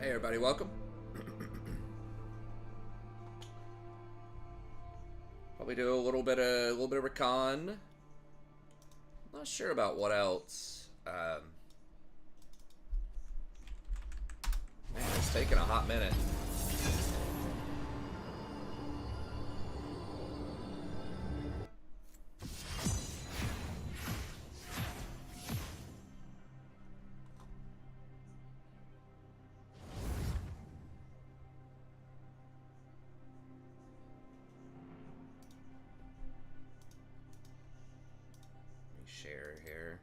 Hey everybody, welcome. Probably do a little bit of Rakan. Not sure about what else. Man, it's taking a hot minute. Share here.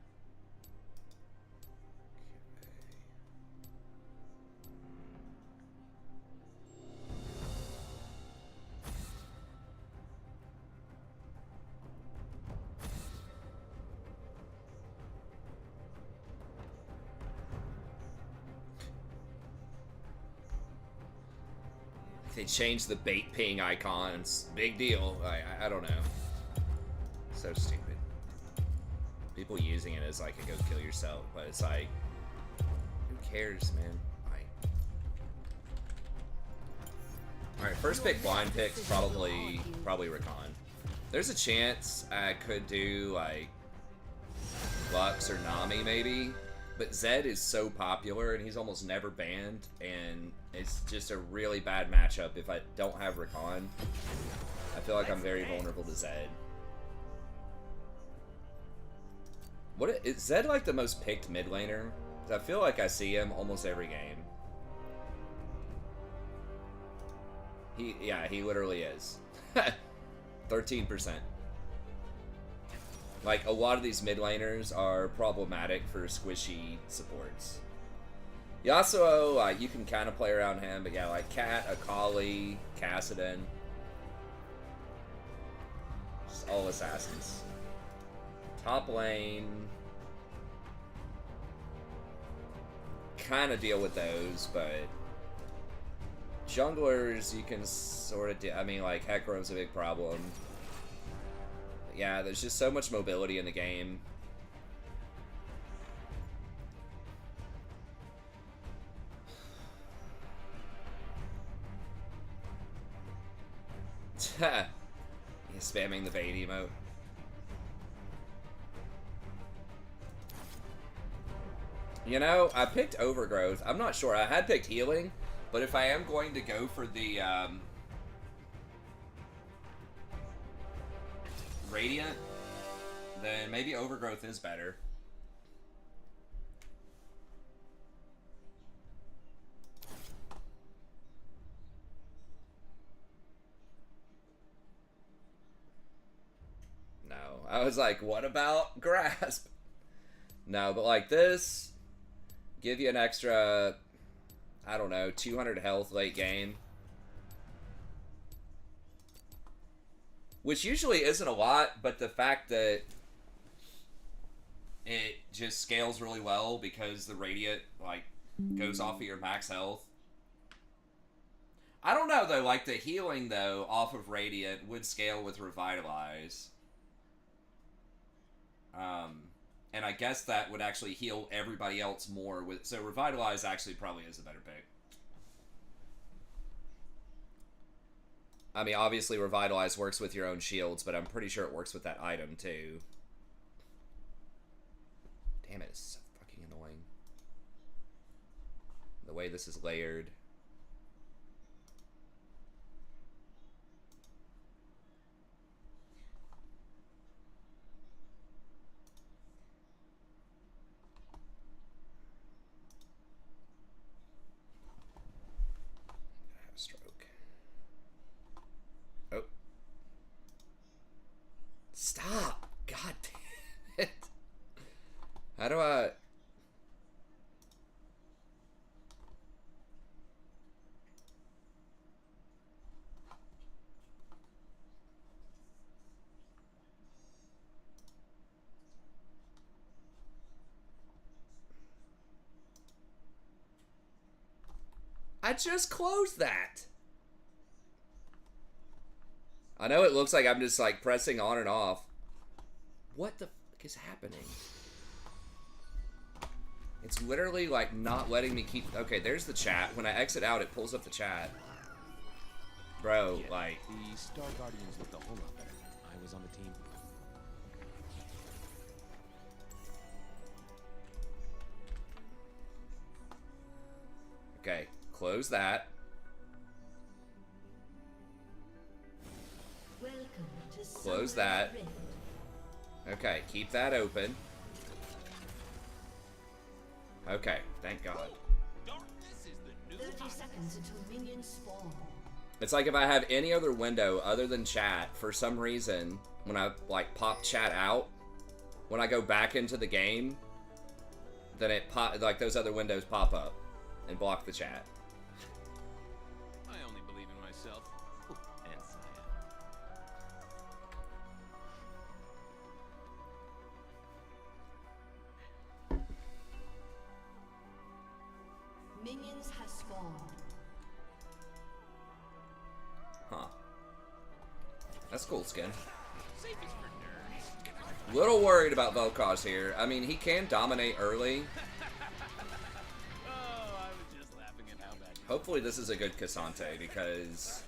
They changed the bait ping icons. Big deal. I don't know. So stupid. People using it as like a go kill yourself, but it's like, who cares, man? Alright, first pick blind picks probably Rakan. There's a chance I could do like Lux or Nami maybe, but Zed is so popular and he's almost never banned, and it's just a really bad matchup if I don't have Rakan. I feel like I'm very vulnerable to Zed. Is Zed like the most picked mid laner? Because I feel like I see him almost every game. Yeah, he literally is. 13%. Like, a lot of these mid laners are problematic for squishy supports. Yasuo, you can kind of play around him, but yeah, like Cat, Akali, Kassadin. Just all assassins. Top lane. Kind of deal with those, but junglers you can sort of I mean, like Hecarim's a big problem. But yeah, there's just so much mobility in the game. He's spamming the bait emote. You know, I picked Overgrowth. I'm not sure. I had picked Healing, but if I am going to go for the Radiant, then maybe Overgrowth is better. No. I was like, what about Grasp? No, but like this, give you an extra, I don't know, 200 health late game. Which usually isn't a lot, but the fact that it just scales really well because the Radiant, like, goes off of your max health. I don't know, though, like, the healing, though, off of Radiant would scale with Revitalize. And I guess that would actually heal everybody else more. So Revitalize actually probably is a better pick. I mean, obviously Revitalize works with your own shields, but I'm pretty sure it works with that item too. Damn it, it's so fucking annoying. The way this is layered. Stop! God damn it. How do I... I just closed that! I know it looks like I'm just like pressing on and off. What the fuck is happening? It's literally like not letting me keep. Okay, there's the chat. When I exit out, it pulls up the chat. Bro, Yeah, like. the Star Guardians looked a whole lot better. I was on the team. Okay, close that. Close that. Okay, keep that open. Okay, thank God. 30 seconds until minions spawn. It's like if I have any other window other than chat, for some reason, when I like pop chat out, when I go back into the game, then it pop like those other windows pop up and block the chat. I only believe in myself. Ooh, and Cyan. Minions have spawned. Huh. That's cool skin. Little worried about Vel'Koz here. I mean, he can dominate early. Hopefully this is a good Cassante, because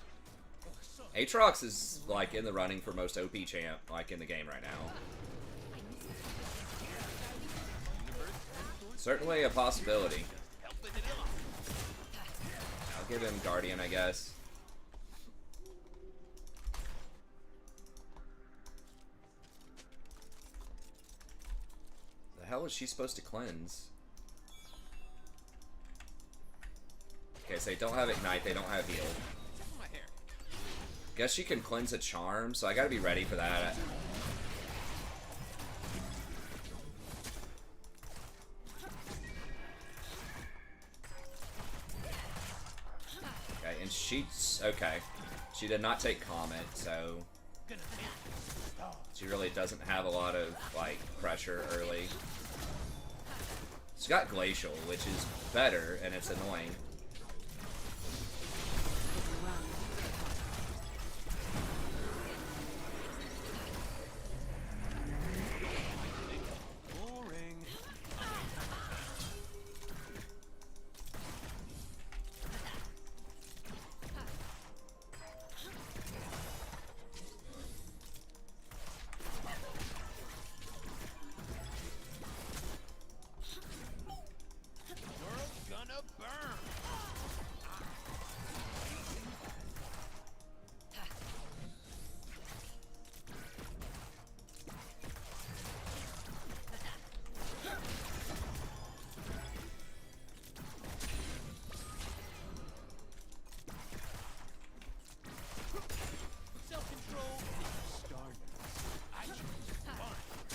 Aatrox is, like, in the running for most OP champ, like, in the game right now. Certainly a possibility. I'll give him Guardian, I guess. The hell is she supposed to cleanse? Okay, so they don't have Ignite, they don't have Heal. Guess she can cleanse a Charm, so I gotta be ready for that. Okay, and she's... okay. She did not take Comet, so... she really doesn't have a lot of, like, pressure early. She's got Glacial, which is better, and it's annoying.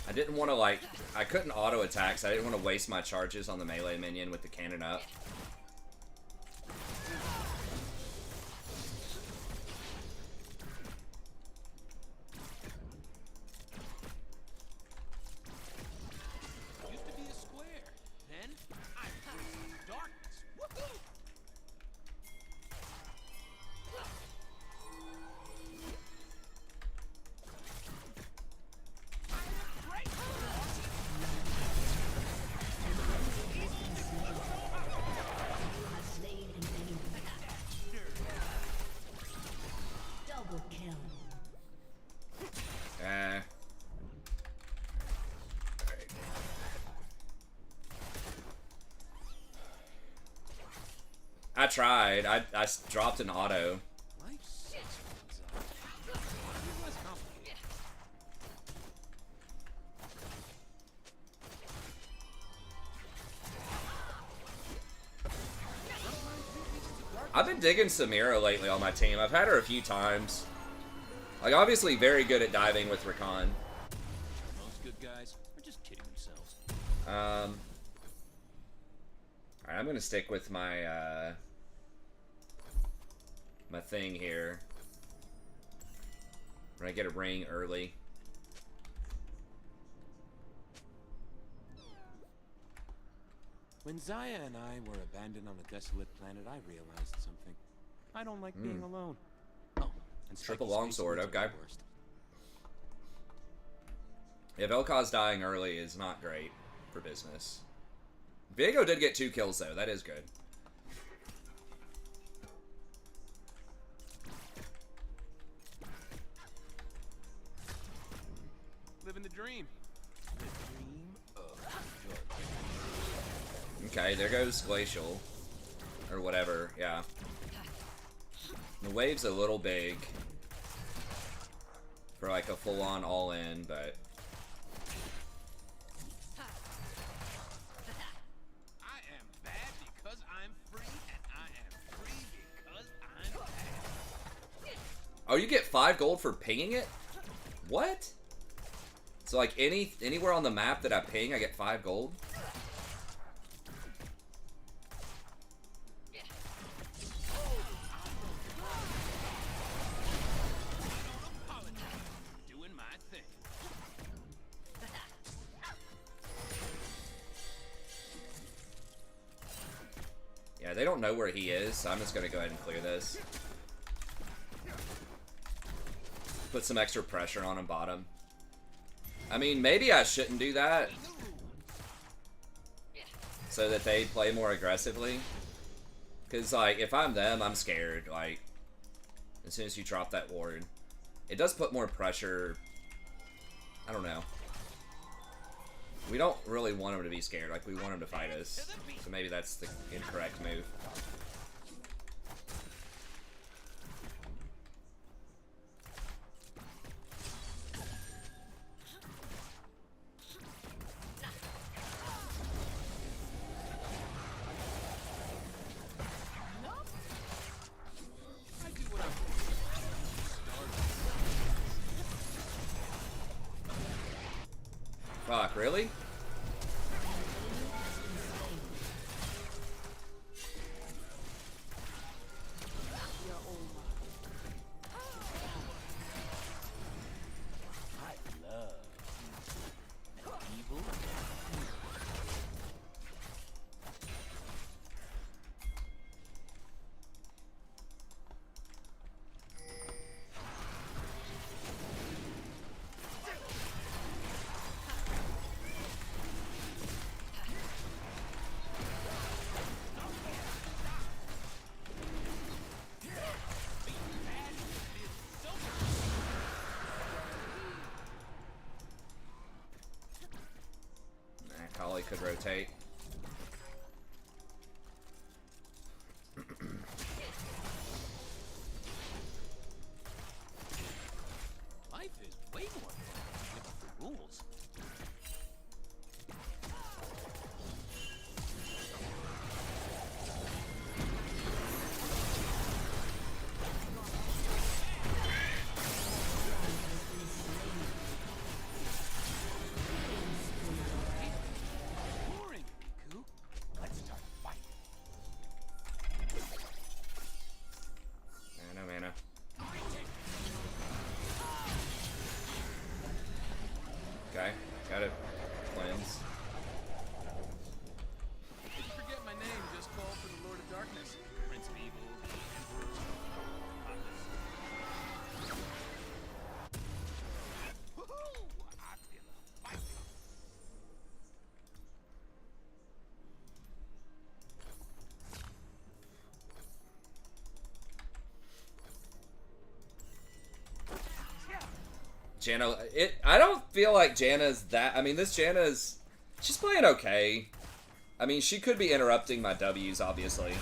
I didn't want to, like, I couldn't auto attack, so I didn't want to waste my charges on the melee minion with the cannon up. Used to be a square. Then I was darkness. Woohoo! I tried. I dropped an auto. I've been digging Samira lately on my team. I've had her a few times. Like, obviously very good at diving with Rakan. Most good guys are just kidding themselves. Alright, I'm gonna stick with my, my thing here. When I get a ring early. When Zaya and I were abandoned on a desolate planet, I realized something. I don't like being alone. Oh, and Triple spiky longsword, space okay. are the worst. Yeah, Vel'Koz dying early is not great for business. Viego did get 2 kills though. That is good. Living the dream. The dream of Okay, there goes Glacial. Or whatever, yeah. The wave's a little big for like a full-on all-in, but I am bad because I'm free, and I am free because I'm bad. oh, you get 5 gold for pinging it? What? So like anywhere on the map that I ping, I get 5 gold? Doing my thing. Yeah, they don't know where he is, so I'm just gonna go ahead and clear this. Put some extra pressure on him bottom. I mean, maybe I shouldn't do that. So that they play more aggressively. Because, like, if I'm them, I'm scared. Like, as soon as you drop that ward. It does put more pressure. I don't know. We don't really want him to be scared. Like, we want him to fight us. So maybe that's the incorrect move. I do what I'm Fuck, really? I love evil. Nah, Kali could rotate. Life is way more fun with the rules. Boring, Riku. Let's start a fight. No mana. Okay, got it. Cleanse. If you forget my name, just call for the Lord of Darkness, Prince of Evil, the Emperor of Woohoo! I feel a fight. Janna, I don't feel like Janna's that. I mean, this Janna's, she's playing okay. I mean, she could be interrupting my W's, obviously.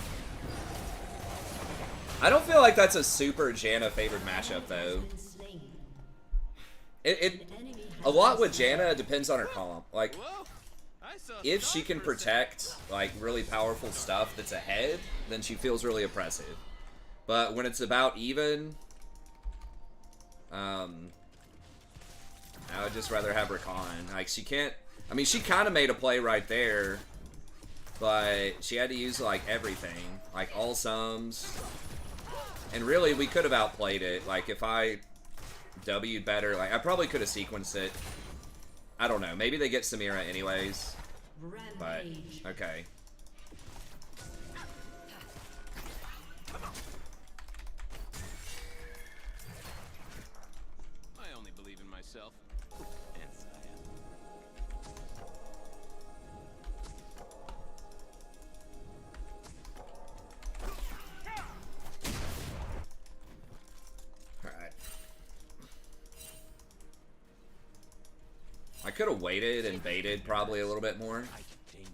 I don't feel like that's a super Janna favored matchup, though. Been slain. A lot with Janna depends on her comp. Like, Whoa! I saw if she stars can for a second. protect, like, really powerful stuff that's ahead, then she feels really oppressive. But when it's about even, I would just rather have Rakan. Like, she can't... I mean, she kind of made a play right there, but she had to use, like, everything. Like, all sums. And really, we could have outplayed it. Like, if I W'd better, like, I probably could have sequenced it. I don't know. Maybe they get Samira anyways. But, Rampage. okay. I only believe in myself. And Saya. I could have waited and baited probably a little bit more. Danger.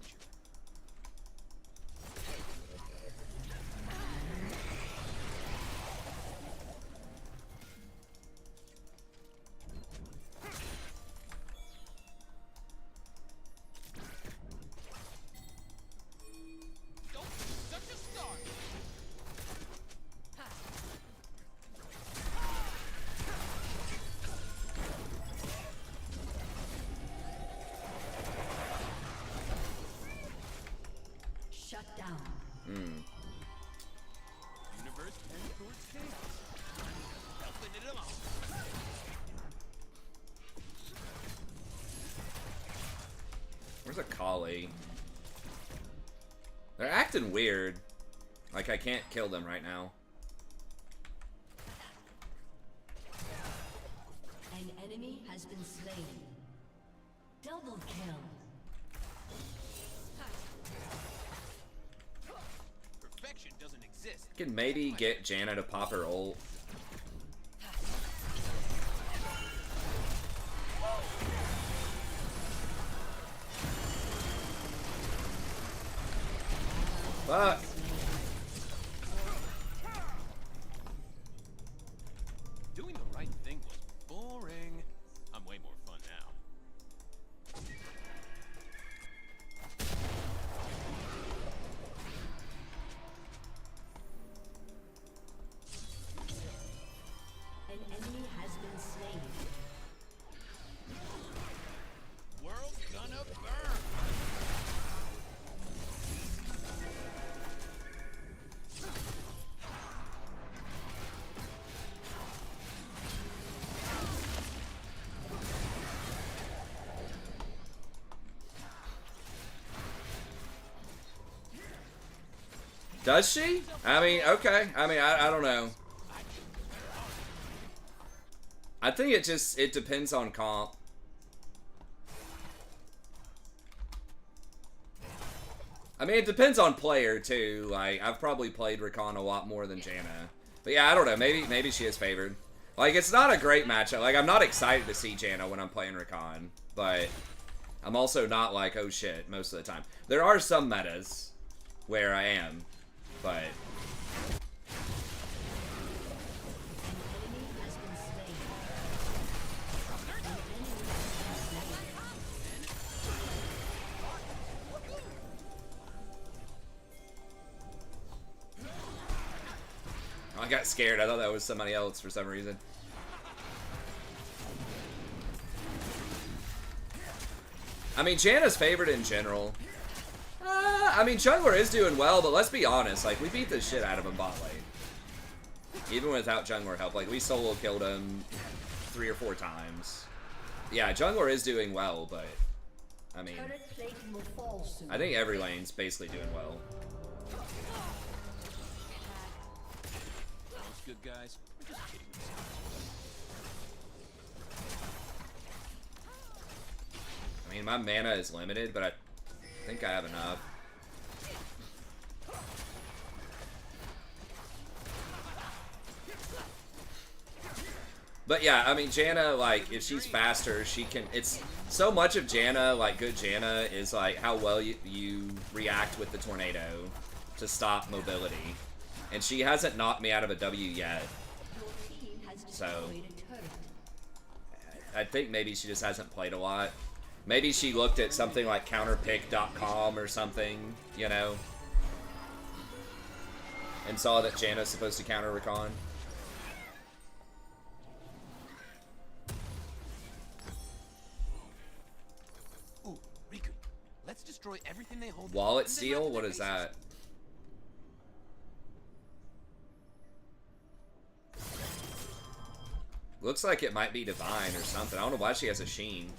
Shut down. Universe tends towards chaos. Helping it along. Where's a Kali? They're acting weird. Like I can't kill them right now. An enemy has been slain. Double kill. Perfection doesn't exist. I can maybe get Janna to pop her ult. Fuck. Doing the right thing was boring. I'm way more fun now. An enemy has been slain. World's gonna burn. Does she? I mean, okay. I mean, I don't know. I think it depends on comp. I mean, it depends on player too. Like, I've probably played Rakan a lot more than Janna. But yeah, I don't know. Maybe she is favored. Like, it's not a great matchup. Like, I'm not excited to see Janna when I'm playing Rakan. But I'm also not like, oh shit, most of the time. There are some metas where I am. But An enemy has been slain. An enemy has been I got scared. I thought that was somebody else for some reason. I mean, Janna's favored in general. I mean, jungler is doing well, but let's be honest. Like, we beat the shit out of him bot lane. Even without jungler help. Like, we solo killed him 3 or 4 times. Yeah, jungler is doing well, but... I mean... turret plating will fall soon. I think every lane's basically doing well. Sounds good, guys. We're just kidding. I mean, my mana is limited, but I think I have enough. But yeah, I mean, Janna, like, if she's faster, she can... It's so much of Janna, like, good Janna, is, like, how well you react with the tornado to stop mobility. And she hasn't knocked me out of a W yet. Your team has So... destroyed a turret. I think maybe she just hasn't played a lot. Maybe she looked at something like counterpick.com or something, you know, and saw that Janna's supposed to counter Rakan. Ooh, Riku, let's destroy everything they hold. Wallet and then steal? run What their is faces. that? Looks like it might be Divine or something. I don't know why she has a Sheen.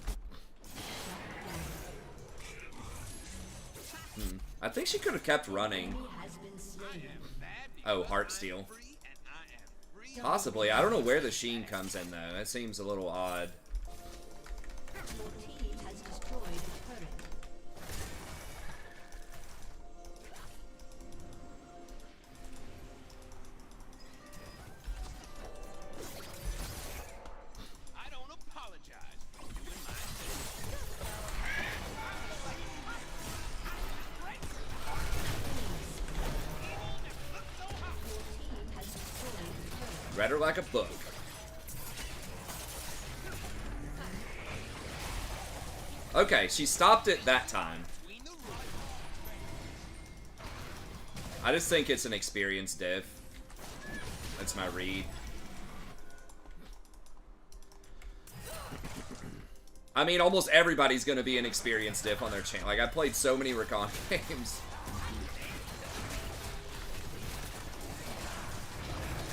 I think she could have kept running. Enemy has been slain. Oh, Heart Steal. Possibly. I don't know where the Sheen comes in, though. That seems a little odd. Your team has destroyed a turret. I don't apologize for doing my thing. Read her like a book. Okay, she stopped it that time. I just think it's an experience diff. That's my read. I mean, almost everybody's gonna be an experience diff on their channel. Like, I played so many Rakan games.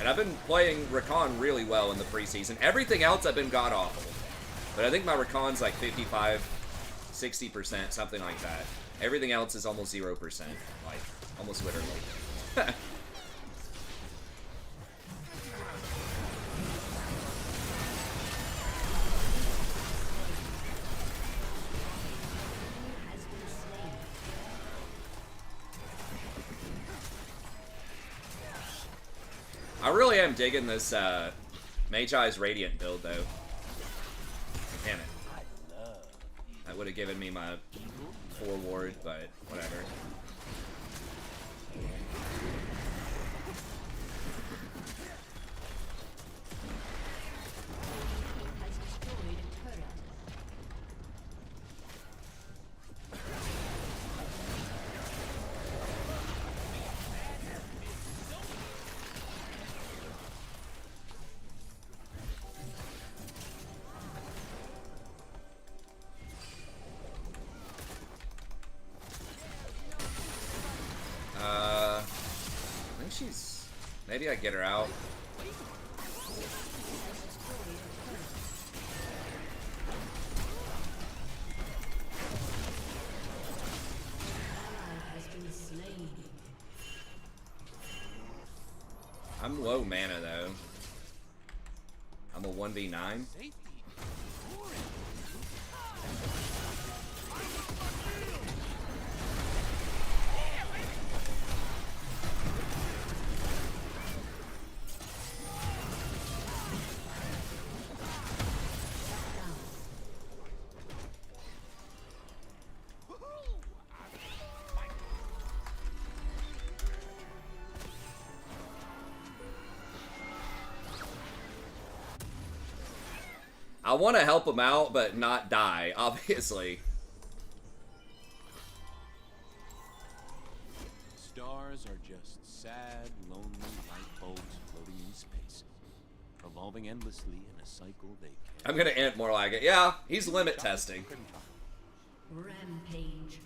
And I've been playing Rakan really well in the preseason. Everything else I've been god-awful. But I think my Rakan's like 55, 60%, something like that. Everything else is almost 0%. Like, almost literally. I really am digging this Magi's Radiant build, though. Damn it. That would have given me my 4 ward, but whatever. Maybe I get her out. I'm low mana though. I'm a 1v9. I want to help him out, but not die, obviously. Stars are just sad, lonely light bulbs floating in space, revolving endlessly in a cycle they can't. I'm gonna ant more like it. Yeah, he's limit testing. Rampage.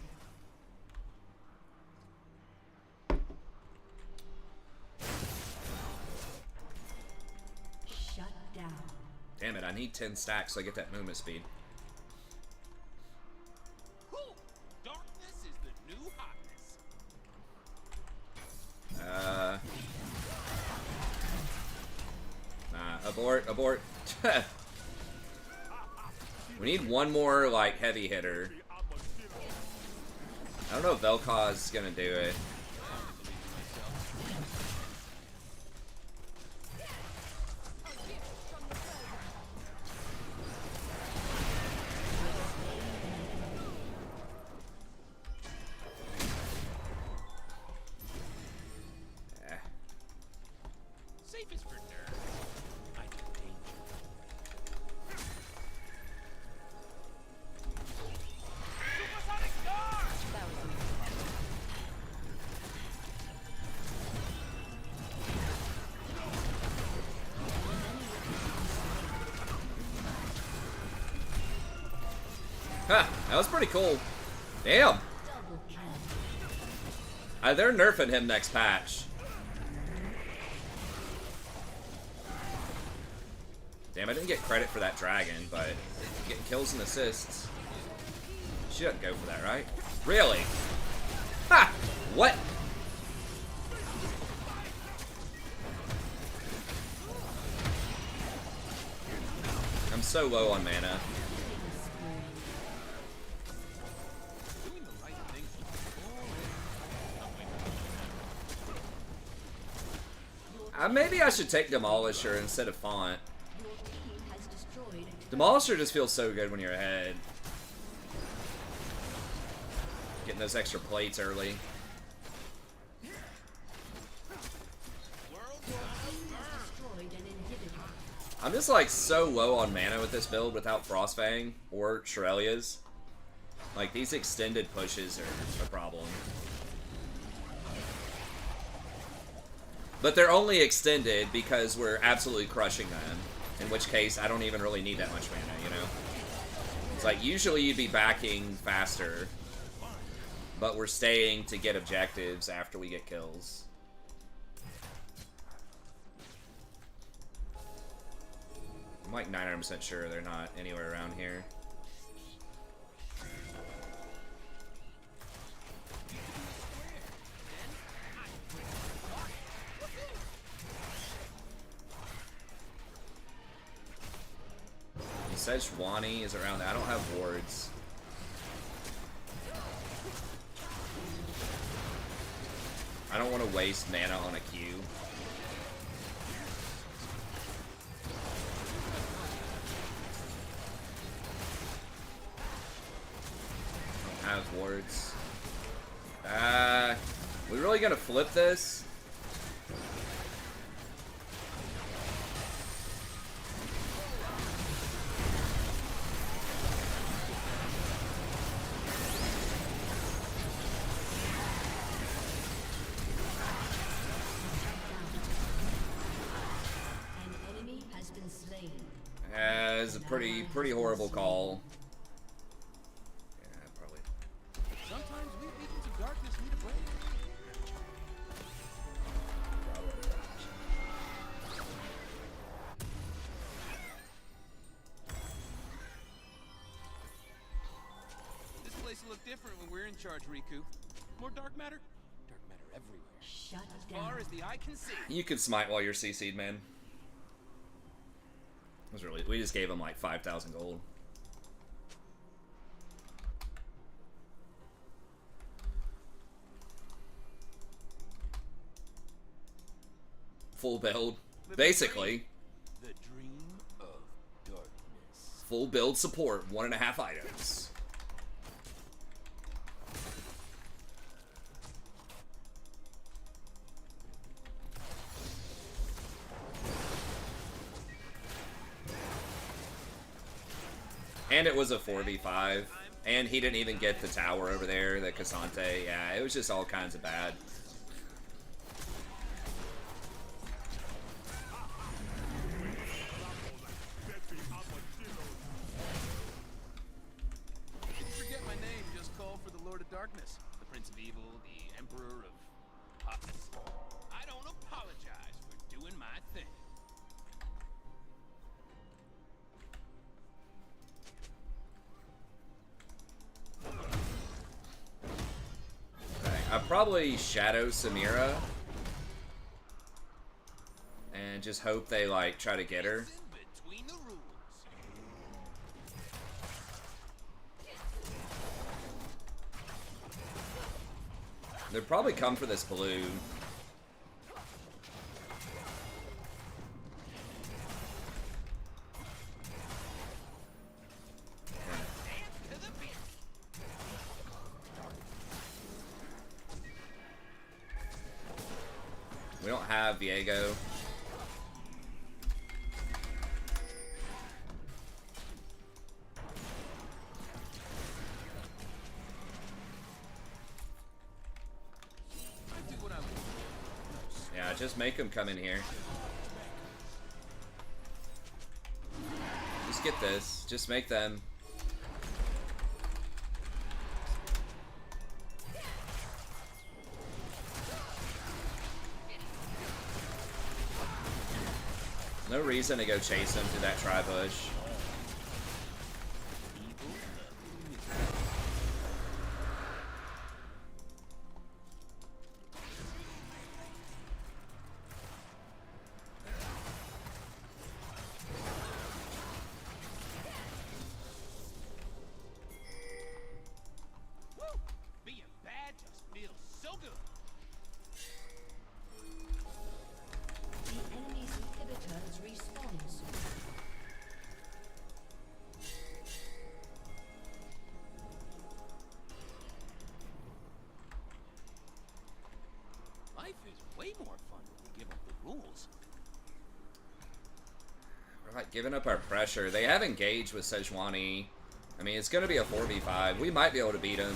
Shut down. Damn it, I need 10 stacks so I get that movement speed. Darkness is the new hotness. Nah, abort. We need one more, like, heavy hitter. I don't know if Vel'Koz's gonna do it. Huh, that was pretty cool. Damn. They're nerfing him next patch. Damn, I didn't get credit for that dragon, but getting kills and assists. She doesn't go for that, right? Really? Ha! What? I'm so low on mana. Maybe I should take Demolisher instead of Font. Demolisher just feels so good when you're ahead. Getting those extra plates early. I'm just like so low on mana with this build without Frostfang or Shurelya's. Like these extended pushes are a problem. But they're only extended because we're absolutely crushing them. In which case, I don't even really need that much mana, you know? It's like, usually you'd be backing faster. But we're staying to get objectives after we get kills. I'm like 900% sure they're not anywhere around here. He says Shwani is around there. I don't have wards. I don't want to waste mana on a Q. I don't have wards. We really gonna flip this? It's a pretty horrible call. Yeah, probably. Sometimes we beacons of darkness need a break. This place will look different when we're in charge, Riku. More dark matter? Dark matter everywhere. Shut As far as the eye can see. You can smite while you're CC'd, man. It was really, we just gave him like 5,000 gold. Full build, basically. The dream of darkness. Full build support, 1.5 items. And it was a 4v5. And he didn't even get the tower over there, the Cassante. Yeah, it was just all kinds of bad. Forget my name, just call for the Lord of Darkness. The Prince of Evil, the Emperor of Hotness. I don't apologize for doing my thing. I'd probably Shadow Samira. And just hope they, like, try to get her. Between the rules. They'll probably come for this blue. We don't have Viego. Yeah, just make them come in here. Just get this. Just make them. No reason to go chase him through that tri-bush. Woo! Being bad just feels so good. The enemy's inhibitor has respawned soon. Life is way more fun when you give up the rules. We're like giving up our pressure. They have engaged with Sejuani. I mean, it's going to be a 4v5. We might be able to beat him.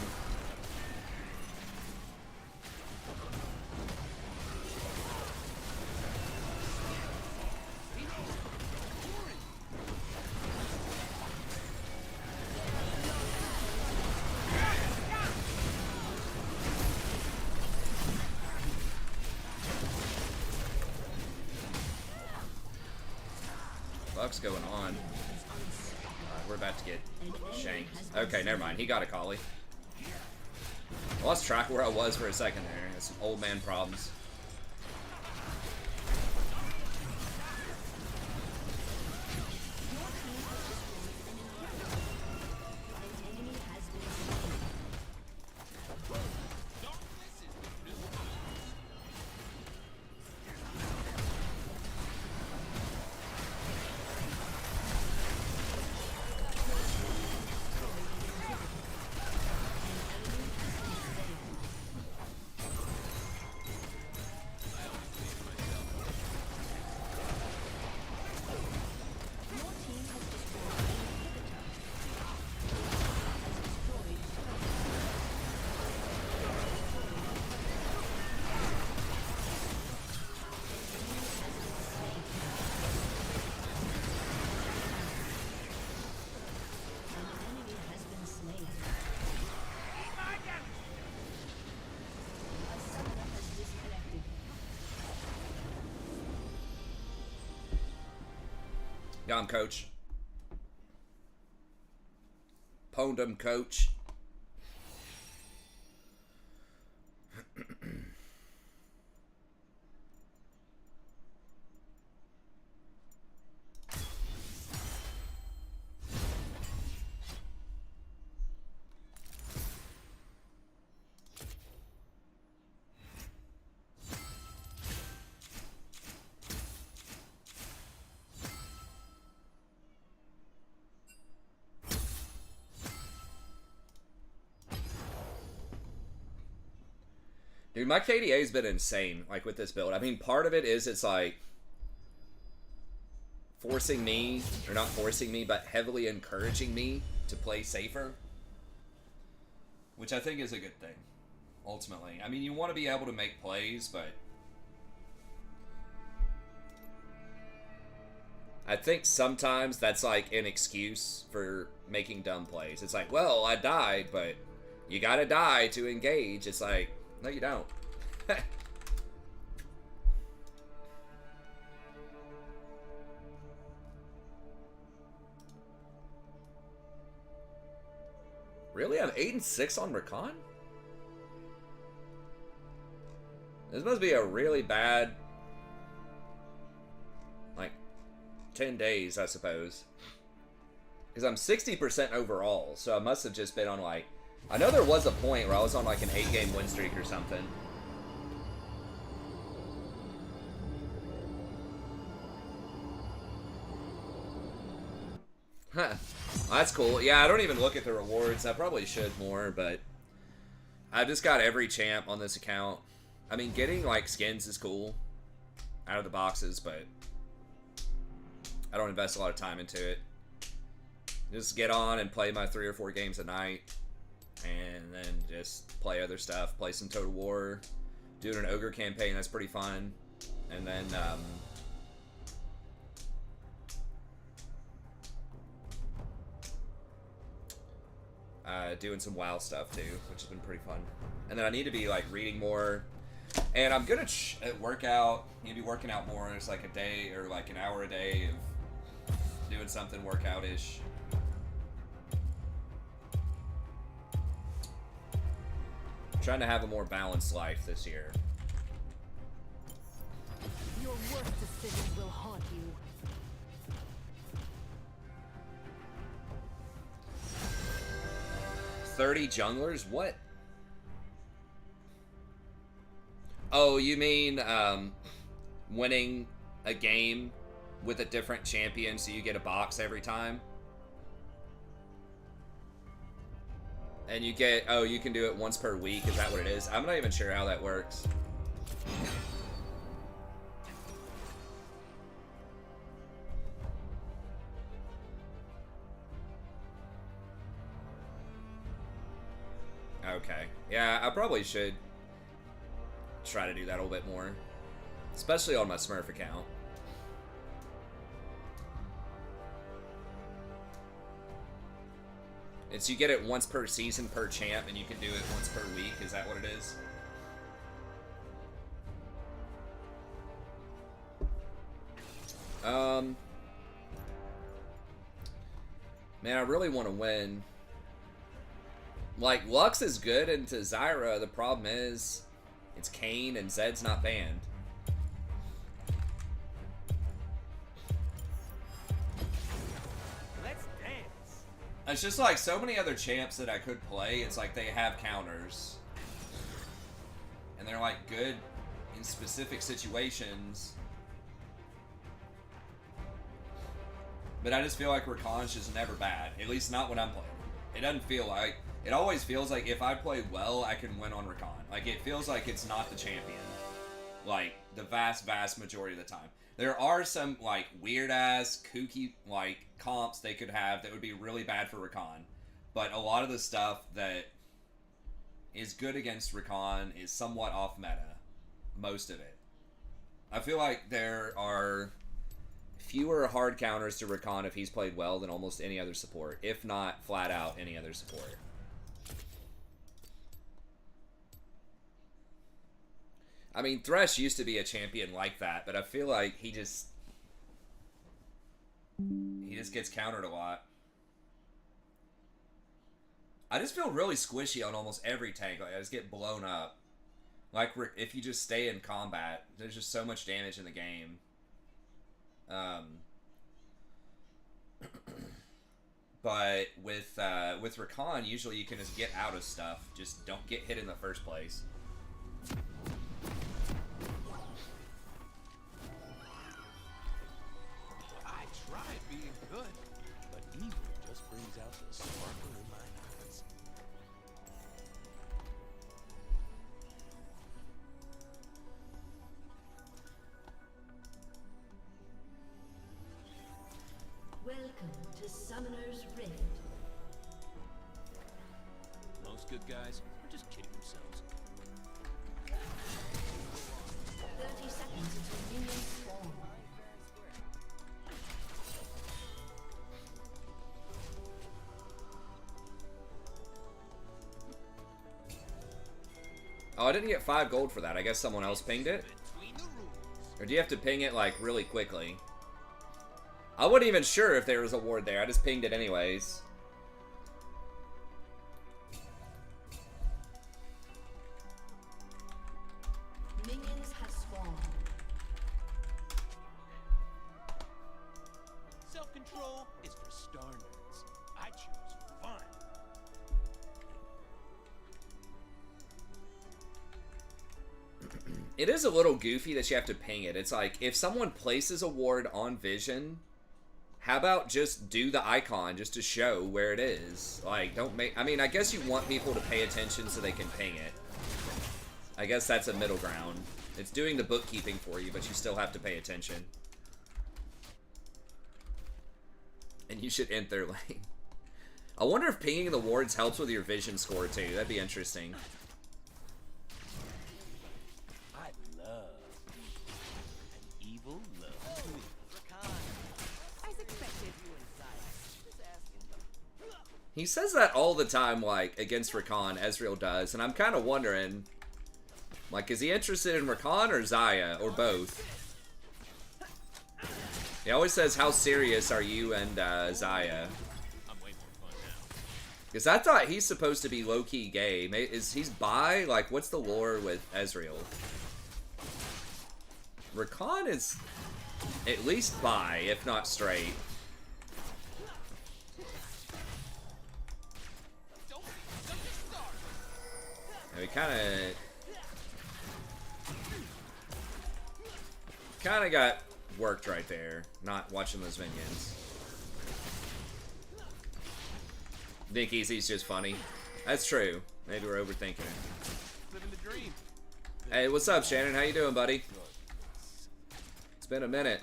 What's going on? We're about to get shanked. Okay, never mind. He got a collie. I lost track of where I was for a second there. It's some old man problems. Yeah, I'm coach. Pwned him, coach. Dude, my KDA's been insane, like, with this build. I mean, part of it is it's, like, forcing me, or not forcing me, but heavily encouraging me to play safer. Which I think is a good thing, ultimately. I mean, you want to be able to make plays, but I think sometimes that's, like, an excuse for making dumb plays. It's like, well, I died, but you gotta die to engage. It's like, no, you don't. Really? I'm 8-6 on Rakan? This must be a really bad, like, 10 days, I suppose. Because I'm 60% overall, so I must have just been on, like, I know there was a point where I was on like an 8-game win streak or something. Huh. That's cool. Yeah, I don't even look at the rewards. I probably should more, but I've just got every champ on this account. I mean, getting like skins is cool out of the boxes, but I don't invest a lot of time into it. Just get on and play my 3 or 4 games a night. And then just play other stuff, play some Total War, do an Ogre campaign, that's pretty fun. And then, doing some WoW stuff too, which has been pretty fun. And then I need to be like reading more. And I'm gonna work out, need to be working out more. It's like a day or like an hour a day of doing something workout-ish. Trying to have a more balanced life this year. Your worst decisions will haunt you. 30 junglers? What? Oh, you mean winning a game with a different champion so you get a box every time? And you get, oh, you can do it once per week. Is that what it is? I'm not even sure how that works. Okay. Yeah, I probably should try to do that a little bit more. Especially on my Smurf account. It's you get it once per season per champ, and you can do it once per week. Is that what it is? Man, I really want to win. Like, Lux is good into Zyra. The problem is, it's Kayn and Zed's not banned. Let's dance. It's just like so many other champs that I could play. It's like they have counters. And they're like good in specific situations. But I just feel like Rakan's just never bad. At least not when I'm playing. It doesn't feel like... It always feels like if I play well, I can win on Rakan. Like, it feels like it's not the champion. Like, the vast, vast majority of the time. There are some, like, weird-ass, kooky, like, comps they could have that would be really bad for Rakan. But a lot of the stuff that is good against Rakan is somewhat off meta. Most of it. I feel like there are fewer hard counters to Rakan if he's played well than almost any other support. If not, flat out, any other support. I mean, Thresh used to be a champion like that, but I feel like he just gets countered a lot. I just feel really squishy on almost every tank. Like, I just get blown up. Like, if you just stay in combat, there's just so much damage in the game. But with Rakan, usually you can just get out of stuff. Just don't get hit in the first place. I tried being good, but evil just brings out the sparkle in my eyes. Welcome to Summoner's Rift. Most good guys are just kidding themselves. 30 seconds until minions spawn. Oh, I didn't get 5 gold for that. I guess someone else pinged it? Between the rules. Or do you have to ping it, like, really quickly? I wasn't even sure if there was a ward there. I just pinged it anyways. Minions have spawned. Self-control is for star nerds. I choose fun. It is a little goofy that you have to ping it. It's like, if someone places a ward on Vision, how about just do the icon just to show where it is? Like, don't make... I mean, I guess you want people to pay attention so they can ping it. I guess that's a middle ground. It's doing the bookkeeping for you, but you still have to pay attention. And you should end their lane. I wonder if pinging the wards helps with your Vision score, too. That'd be interesting. I love an evil love. As expected. He says that all the time, like, against Rakan, Ezreal does, and I'm kind of wondering, like, is he interested in Rakan or Xayah, or both? He always says, how serious are you and Xayah? I'm way more fun now. Because I thought he's supposed to be low-key gay. He's bi? Like, what's the lore with Ezreal? Rakan is at least bi, if not straight. And we kind of got worked right there, not watching those minions. Think Easy's just funny. That's true. Maybe we're overthinking it. Living the dream. Hey, what's up, Shannon? How you doing, buddy? It's been a minute.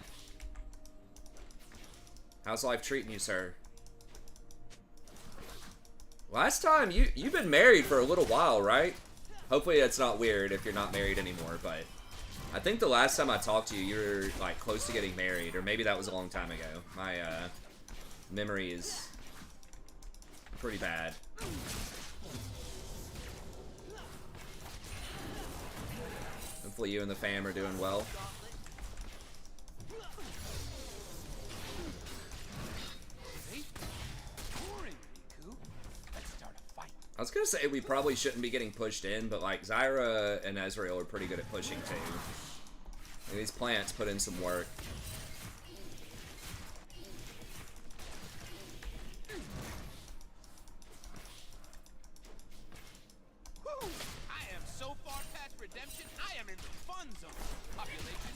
How's life treating you, sir? Last time, you've been married for a little while, right? Hopefully that's not weird if you're not married anymore, but I think the last time I talked to you, you were like close to getting married, or maybe that was a long time ago. My memory is pretty bad. Hopefully you and the fam are doing well. I was gonna say we probably shouldn't be getting pushed in, but like Zyra and Ezreal are pretty good at pushing too. And these plants put in some work. I am so far past redemption, I am in the fun zone. Population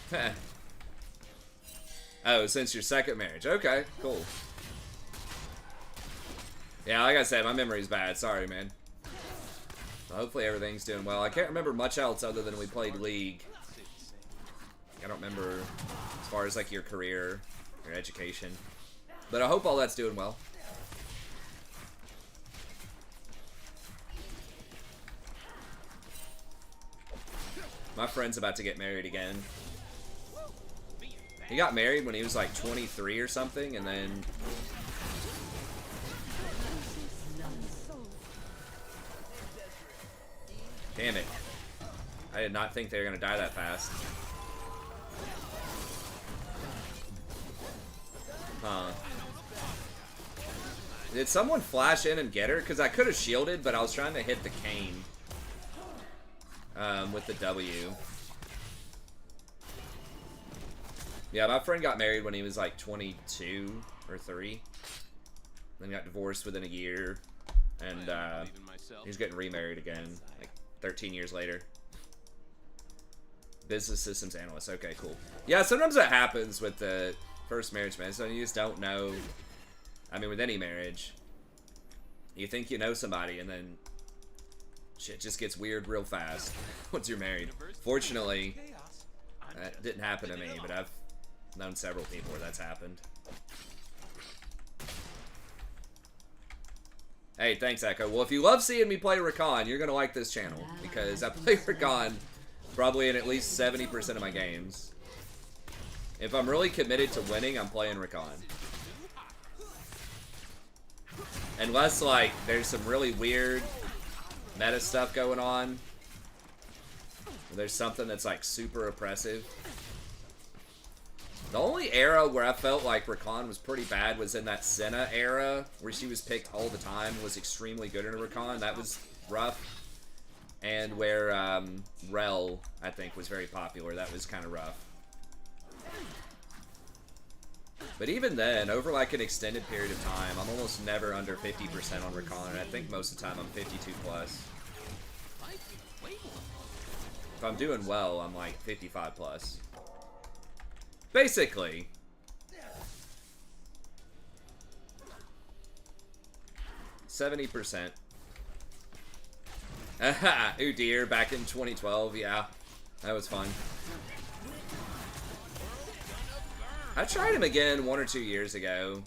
Rakan. Oh, since your second marriage. Okay, cool. Yeah, like I said, my memory's bad. Sorry, man. So hopefully everything's doing well. I can't remember much else other than we played League. I don't remember as far as like your career, your education. But I hope all that's doing well. My friend's about to get married again. He got married when he was like 23 or something, and then... Damn it. I did not think they were going to die that fast. Huh. Did someone flash in and get her? Because I could have shielded, but I was trying to hit the cane. With the W. Yeah, my friend got married when he was like 22 or 3. Then got divorced within a year. And he's getting remarried again, like 13 years later. Business systems analyst. Okay, cool. Yeah, sometimes that happens with the first marriage, man. So you just don't know. I mean, with any marriage, you think you know somebody, and then shit just gets weird real fast once you're married. Fortunately, that didn't happen to me, but I've known several people where that's happened. Hey, thanks, Echo. Well, if you love seeing me play Rakan, you're going to like this channel, because I play Rakan probably in at least 70% of my games. If I'm really committed to winning, I'm playing Rakan. Unless, like, there's some really weird meta stuff going on. There's something that's, like, super oppressive. The only era where I felt like Rakan was pretty bad was in that Senna era, where she was picked all the time, was extremely good in a Rakan. That was rough. And where Rel, I think, was very popular. That was kind of rough. But even then, over like an extended period of time, I'm almost never under 50% on Rakan, and I think most of the time I'm 52 plus. If I'm doing well, I'm like 55 plus. Basically. %70. Ooh dear, back in 2012, yeah. That was fun. I tried him again 1 or 2 years ago.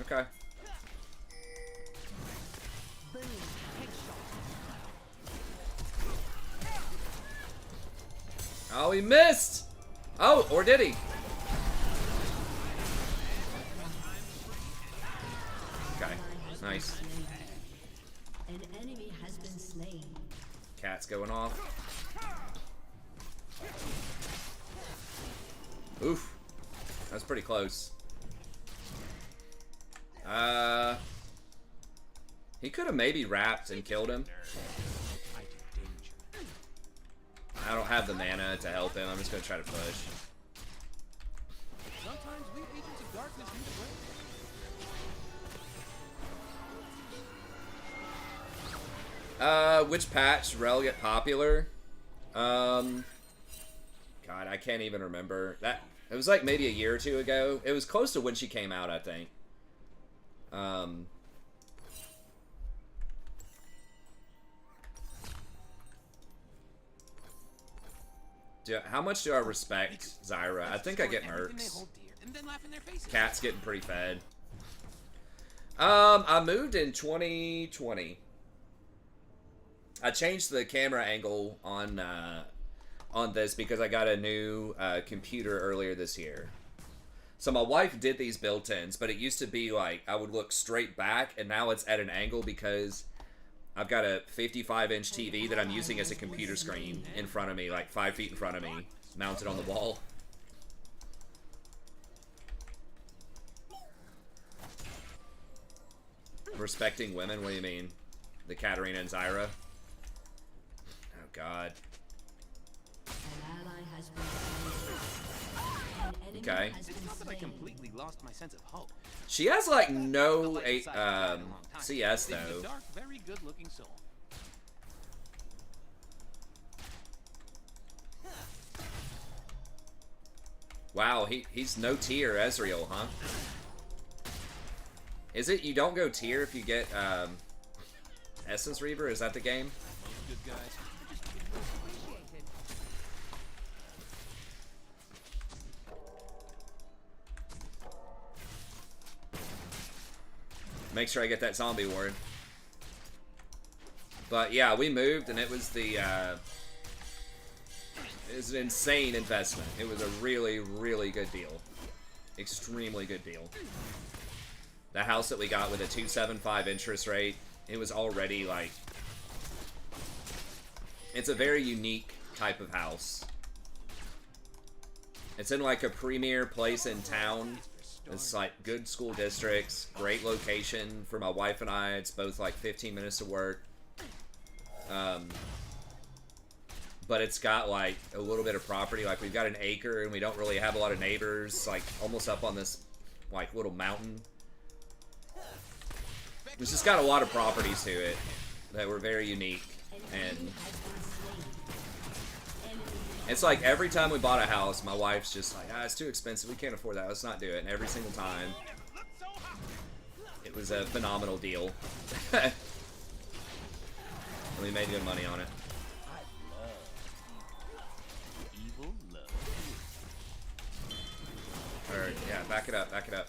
Okay. Oh, he missed! Oh, or did he? Okay, nice. An enemy has been slain. Cat's going off. Oof. That's pretty close. He could have maybe wrapped and killed him. I don't have the mana to help him. I'm just gonna try to push. Sometimes we agents of darkness need a break. Which patch Rel get popular? God, I can't even remember. It was like maybe a year or two ago. It was close to when she came out, I think. How much do I respect Zyra? I think I get mercs. Cat's getting pretty fed. I moved in 2020. I changed the camera angle on this because I got a new computer earlier this year. So my wife did these built-ins, but it used to be like I would look straight back, and now it's at an angle because I've got a 55-inch TV that I'm using as a computer screen in front of me, like 5 feet in front of me, mounted on the wall. Respecting women? What do you mean? The Katarina and Zyra? Oh, God. Okay. It's not that I completely lost my sense of hope. She has, like, no CS, though. Dark, very good-looking soul. Wow, he's no tier Ezreal, huh? Is it you don't go tier if you get Essence Reaver? Is that the game? Most good guys. Make sure I get that zombie ward. But yeah, we moved and it was the it was an insane investment. It was a really, really good deal. Extremely good deal. The house that we got with a 2.75 interest rate, it was already like, it's a very unique type of house. It's in like a premier place in town. It's like good school districts, great location for my wife and I. It's both like 15 minutes to work. But it's got like a little bit of property. Like we've got an acre and we don't really have a lot of neighbors. Like almost up on this like little mountain. It's just got a lot of properties to it that were very unique. And it's like every time we bought a house, my wife's just like, it's too expensive. We can't afford that. Let's not do it. And every single time, it was a phenomenal deal. And we made good money on it. Alright, yeah, back it up, back it up.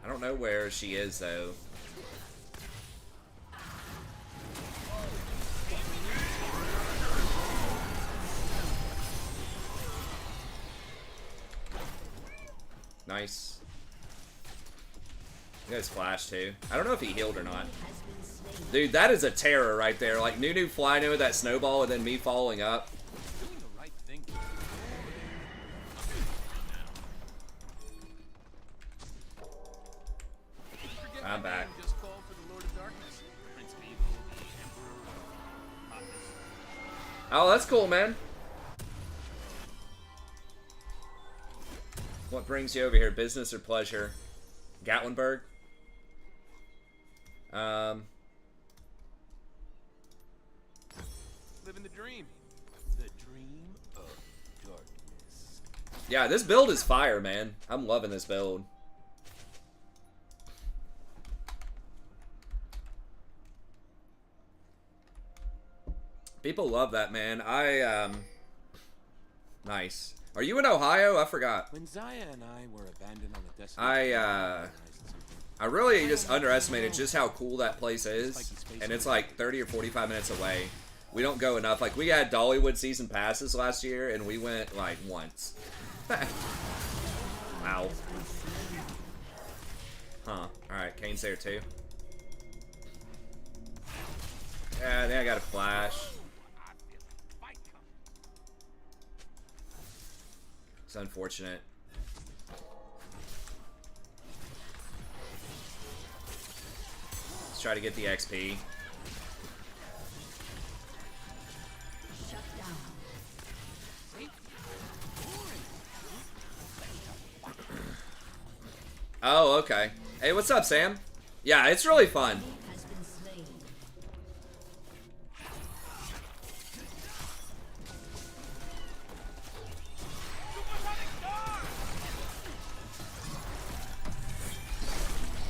I don't know where she is, though. Nice. You guys flash, too. I don't know if he healed or not. Dude, that is a terror right there. Like, Nunu flying in with that snowball and then me falling up. I'm back. Oh, that's cool, man. What brings you over here? Business or pleasure? Gatlinburg? Living the dream. The dream of darkness. Yeah, this build is fire, man. I'm loving this build. People love that, man. Nice. Are you in Ohio? I forgot. When Zaya and I were abandoned on the desolate I really just underestimated just how cool that place is. And it's like 30 or 45 minutes away. We don't go enough. Like, we had Dollywood season passes last year, and we went, like, once. Wow. Huh. Alright, Kane's there, too. Yeah, I think I got a flash. It's unfortunate. Let's try to get the XP. Oh, okay. Hey, what's up, Sam? Yeah, it's really fun. Has been slain.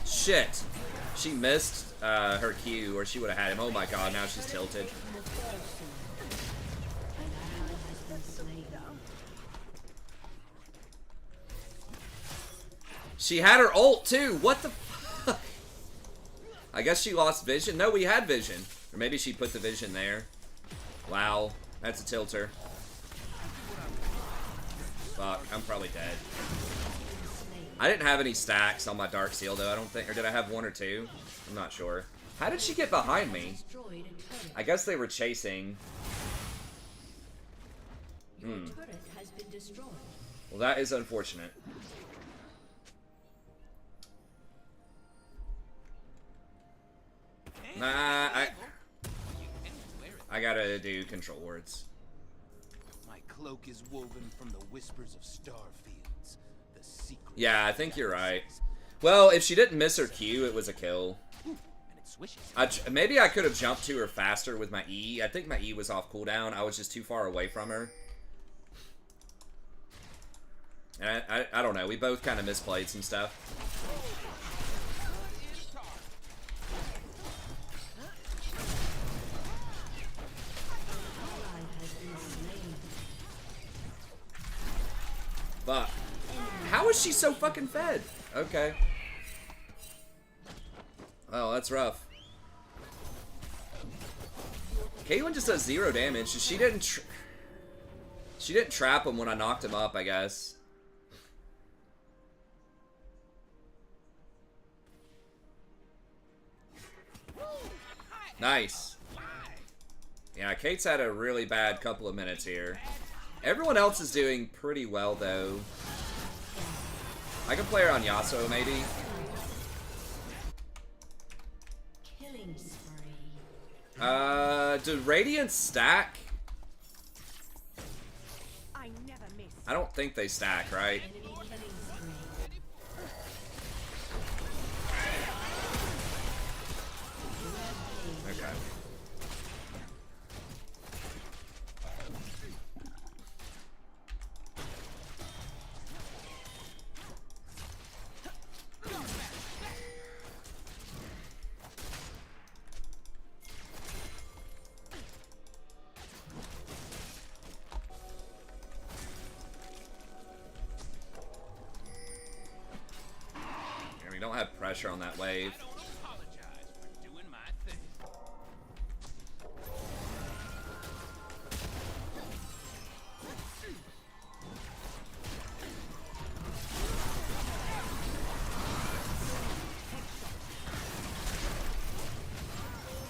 Shit. She missed her Q, or she would have had him. Oh my god, now she's tilted. She had her ult too. What the fuck? I guess she lost vision. No, we had vision. Or maybe she put the vision there. Wow. That's a tilter. Fuck, I'm probably dead. I didn't have any stacks on my Dark Seal though, I don't think. Or did I have one or two? I'm not sure. How did she get behind me? I guess they were chasing. Your turret has been destroyed. Well, that is unfortunate. Nah, I gotta do control words. My cloak is woven from the whispers of starfields. The secret. Yeah, I think you're right. Well, if she didn't miss her Q, it was a kill. And it swishes. Maybe I could have jumped to her faster with my E. I think my E was off cooldown. I was just too far away from her. And I don't know. We both kind of misplayed some stuff. Fuck. How is she so fucking fed? Okay. Oh, that's rough. Caitlyn just does 0 damage. She didn't trap him when I knocked him up, I guess. Nice. Yeah, Kate's had a really bad couple of minutes here. Everyone else is doing pretty well, though. I can play her on Yasuo, maybe. Killing spree. Do Radiant stack? I never miss. I don't think they stack, right? Enemy killing spree. Okay. And we don't have pressure on that wave. I don't apologize for doing my thing.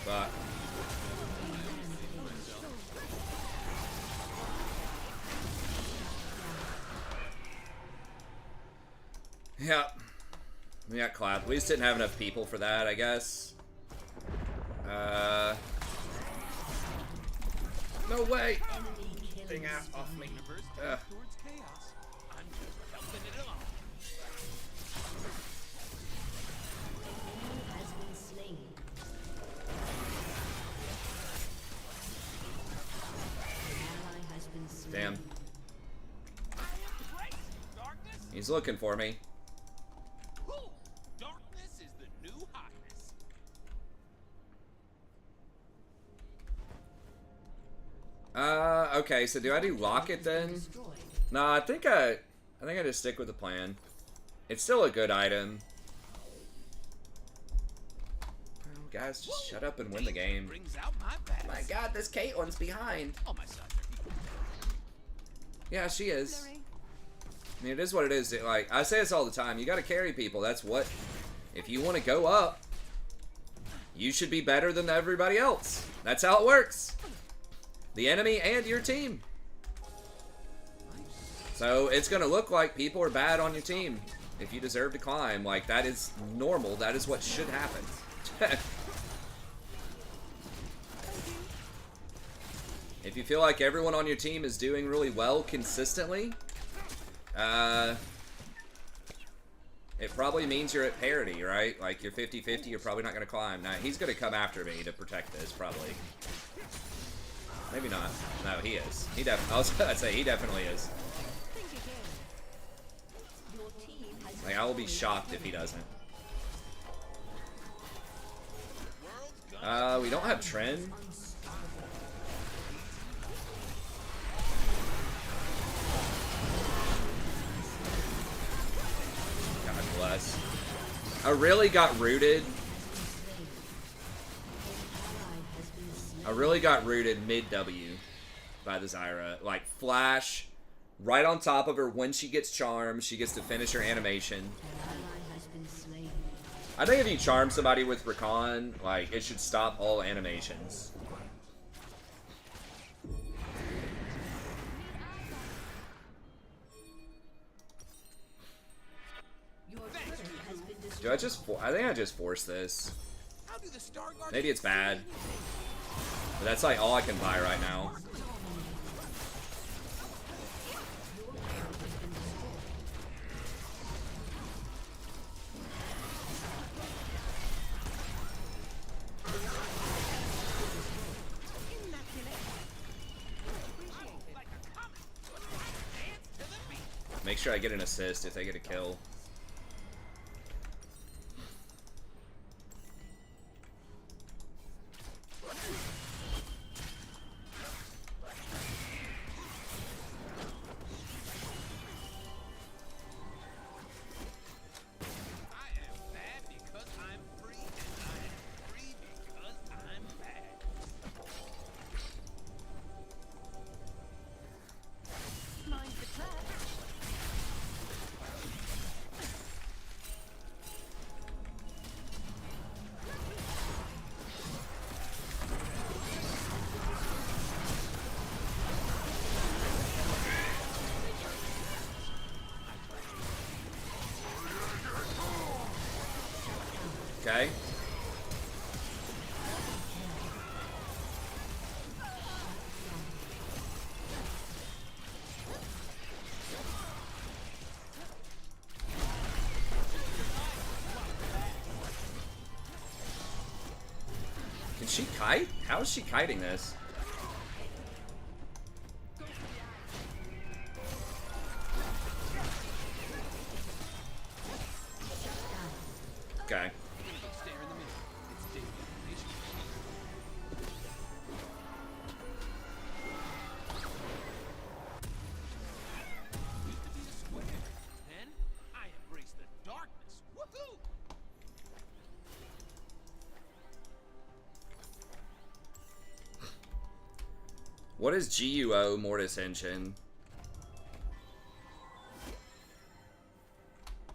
But yeah, we got clapped. We just didn't have enough people for that, I guess. No way. Enemy killing Thing out off me. Universe Ugh. towards chaos. I'm just helping it along. enemy has been slain. An ally has been slain. Damn. I am great. Darkness. He's looking for me. Woo! Darkness is the new hotness. Okay, so do I do Locket then? Destroyed. No, I think I just stick with the plan. It's still a good item. Oh, guys, just shut up and win the game. Brings out my best. My god, this Caitlyn's behind. All my sides are equal. Yeah, she is. Sorry. I mean, it is what it is. Like, I say this all the time. You gotta carry people. That's what... If you want to go up, you should be better than everybody else. That's how it works. The enemy and your team. So, it's gonna look like people are bad on your team. If you deserve to climb. Like, that is normal. That is what should happen. If you feel like everyone on your team is doing really well consistently, it probably means you're at parity, right? Like, you're 50-50, you're probably not going to climb. Now, he's going to come after me to protect this, probably. Maybe not. No, he is. I'd say he definitely is. Like, I will be shocked if he doesn't. We don't have Trend. God bless. I really got rooted. Mid W by the Zyra. Like, flash right on top of her when she gets charmed. She gets to finish her animation. I think if you charm somebody with Rakan, like, it should stop all animations. Do I think I just force this. Maybe it's bad. But that's like all I can buy right now. Make sure I get an assist if they get a kill. Okay. Can she kite? How is she kiting this? Okay. What is GUO Mortis Engine?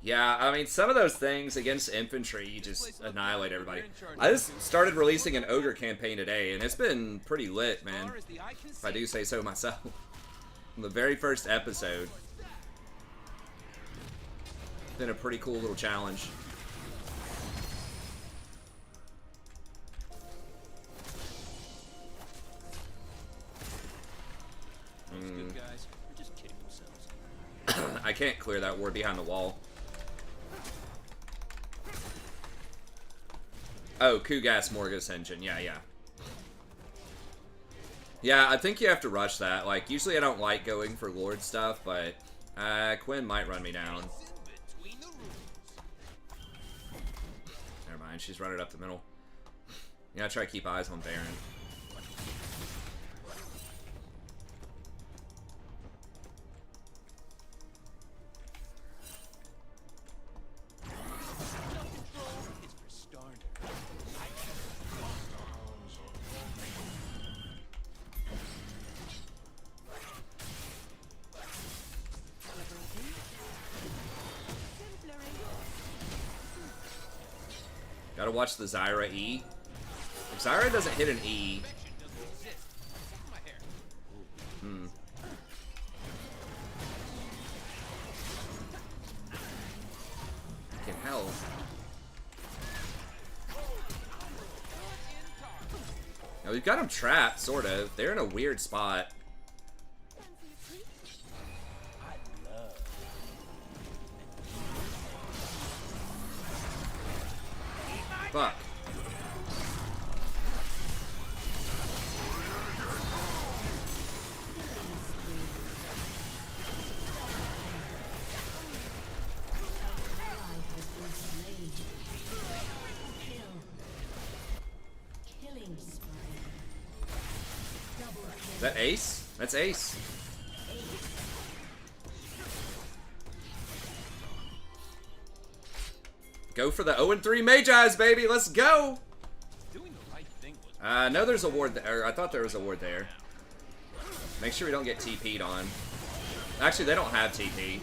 Yeah, I mean, some of those things against infantry, you just annihilate everybody. I just started releasing an Ogre campaign today, and it's been pretty lit, man. If I do say so myself. The very first episode. It's been a pretty cool little challenge. I can't clear that ward behind the wall. Oh, Kugas Mortis Engine. Yeah, yeah. Yeah, I think you have to rush that. Like, usually I don't like going for Lord stuff, but Quinn might run me down. Never mind, she's running up the middle. You gotta try to keep eyes on Baron. Gotta watch the Zyra E. If Zyra doesn't hit an E... Fucking hell. Now we've got them trapped, sort of. They're in a weird spot. Fuck. Is that Ace? That's Ace. Go for the 0-3 Magi's, baby. Let's go. Doing the right thing was I know there's a ward there. I thought there was a ward there. Make sure we don't get TP'd on. Actually, they don't have TP.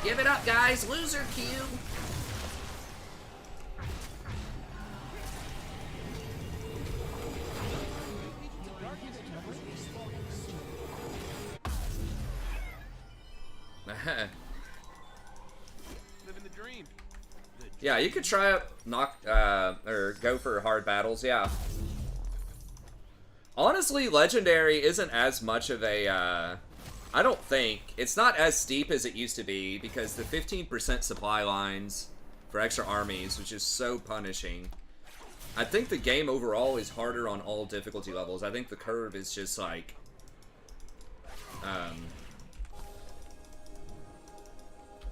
Give it up, guys. Loser cube. living the dream. Yeah, you could try up or go for hard battles, yeah. Honestly, Legendary isn't as much of a, I don't think. It's not as steep as it used to be because the 15% supply lines for extra armies, which is so punishing. I think the game overall is harder on all difficulty levels. I think the curve is just like,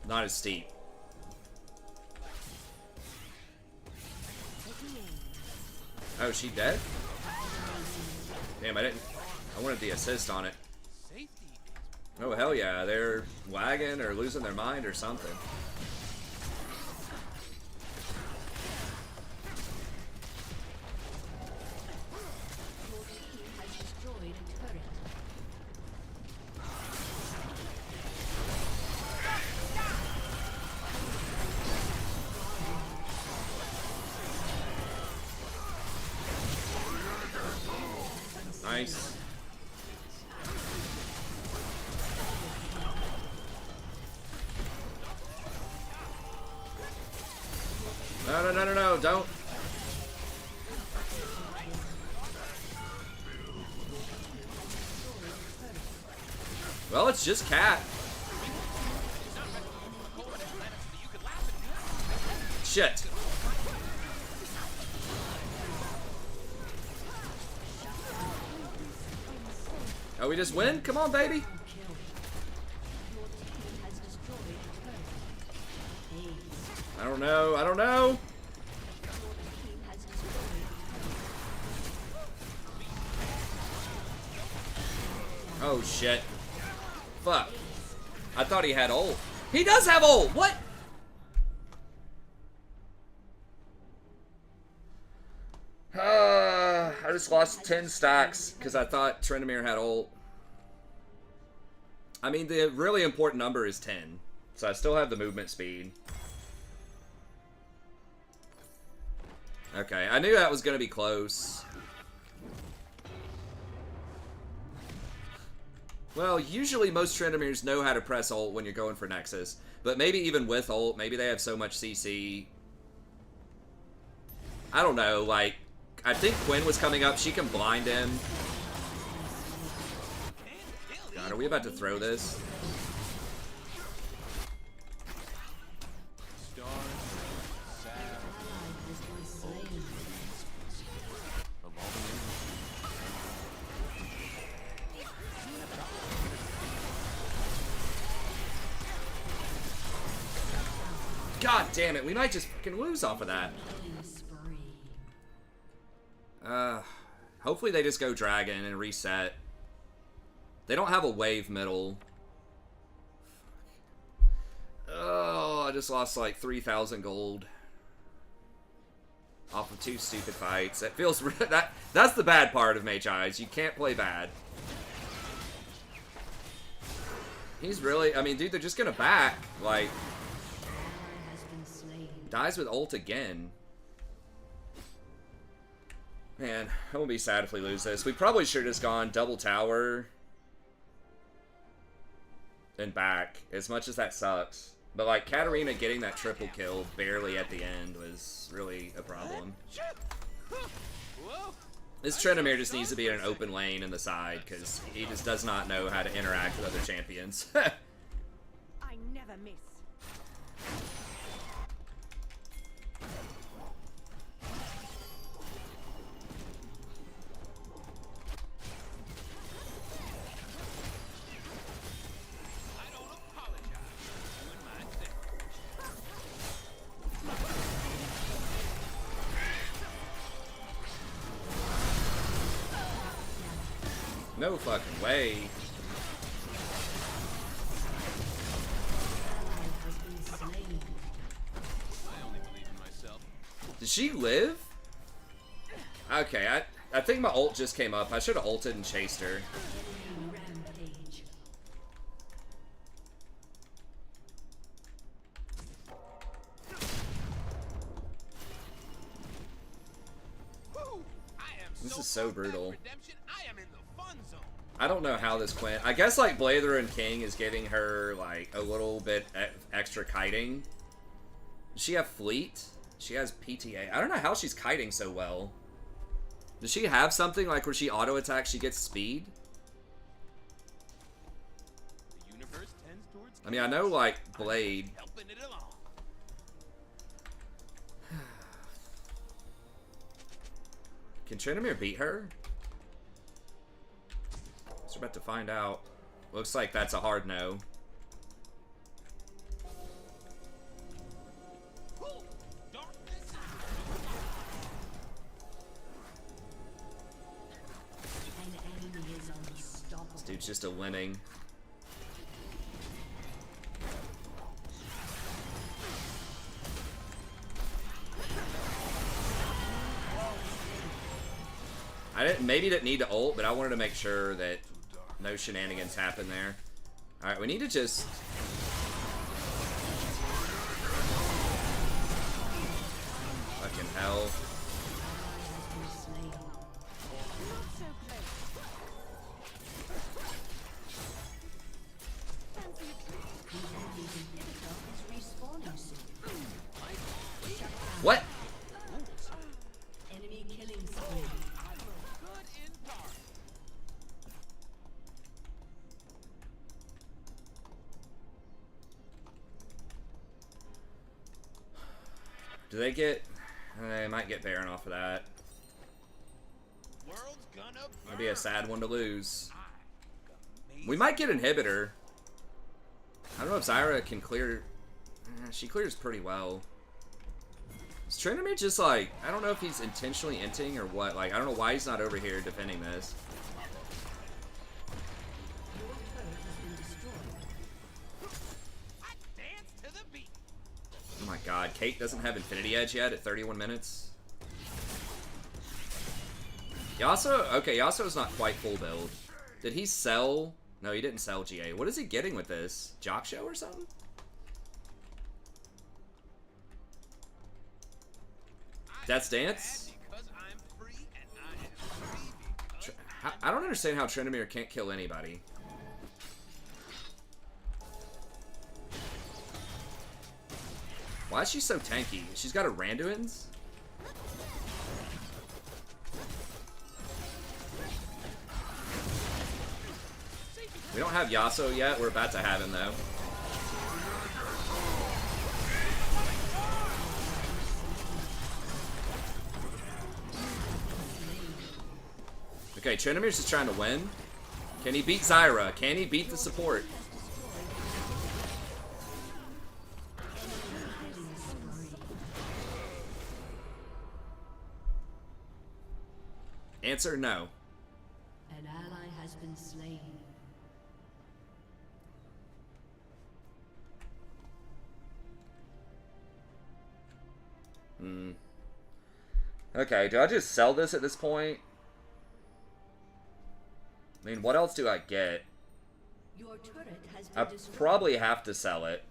not as steep. Oh, she dead? Damn, I wanted the assist on it. Safety. Oh, hell yeah. They're lagging or losing their mind or something. Nice. No, don't. Well, it's just Cat. Shit. Oh, we just win? Come on, baby. I don't know. I don't know. Oh, shit. Fuck. I thought he had ult. He does have ult! What? I just lost 10 stacks because I thought Tryndamere had ult. I mean, the really important number is 10. So I still have the movement speed. Okay, I knew that was going to be close. Well, usually most Tryndameres know how to press ult when you're going for Nexus. But maybe even with ult, maybe they have so much CC. I don't know, like, I think Quinn was coming up. She can blind him. God, are we about to throw this? God damn it, we might just fucking lose off of that. Hopefully they just go Dragon and reset. They don't have a wave middle. Oh, I just lost like 3,000 gold. Off of 2 stupid fights. It feels... That's the bad part of Mage Eyes. You can't play bad. He's really... I mean, dude, they're just gonna back. Like... Dies with ult again. Man, I won't be sad if we lose this. We probably should have just gone double tower and back, as much as that sucks. But like, Katarina getting that triple kill barely at the end was really a problem. This Tryndamere just needs to be in an open lane in the side, because he just does not know how to interact with other champions. I never miss. I don't apologize for doing my thing. No fucking way. Has been slain. I only believe in myself. Did she live? Okay, I think my ult just came up. I should have ulted and chased her. Rampage. Woo! I am This is so pumped brutal. about redemption. I am in the fun zone. I don't know how this Quinn. I guess like Blather and King is giving her like a little bit extra kiting. Does she have fleet? She has PTA. I don't know how she's kiting so well. Does she have something like where she auto attacks, she gets speed? The universe tends towards I mean, I know like Blade. helping it along. Can Tryndamere beat her? We're about to find out. Looks like that's a hard no. Woo! Darkness. An enemy is unstoppable. This dude's just a lemming. Maybe didn't need to ult, but I wanted to make sure that no shenanigans happen there. Alright, we need to just... Fucking hell. Has been slain. Not so close. Fancy a treat? The enemy's inhibitor is respawning soon. Shut down. What? Enemy killing spree. I look good in dark. Do they get... They might get Baron off of that. World's gonna burn. That'd be a sad one to lose. Amazing. We might get Inhibitor. I don't know if Zyra can clear... She clears pretty well. Is Tryndamere just like... I don't know if he's intentionally inting or what. Like, I don't know why he's not over here defending this. Your turret has been destroyed. I dance to the beat. Oh my god, Kate doesn't have Infinity Edge yet at 31 minutes. Yasuo? Okay, Yasuo's not quite full build. Did he sell? No, he didn't sell GA. What is he getting with this? Jock Show or something? That's Dance? Because I'm free and I am free because I don't understand how Tryndamere can't kill anybody. Why is she so tanky? She's got a Randuin's? We don't have Yasuo yet. We're about to have him, though. Okay, Tryndamere's just trying to win. Can he beat Zyra? Can he beat the support? Answer, no. An ally has been slain. Okay, do I just sell this at this point? I mean, what else do I get? Your turret has I been destroyed. probably have to sell it.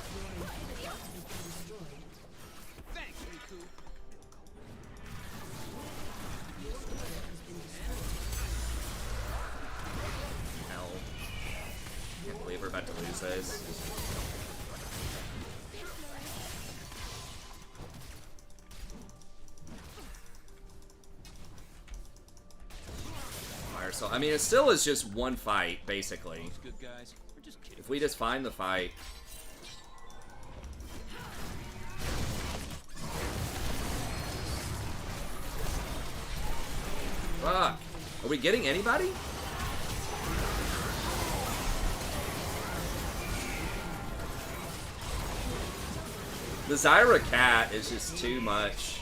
Your inhibitor has been destroyed. thanks, Riku. Your turret has been destroyed. Hell. Can't believe we're about to lose this. So, I mean, it still is just one fight, basically. Those good guys. We're just kidding. If we just find the fight. Fuck. Are we getting anybody? The Zyra cat is just too much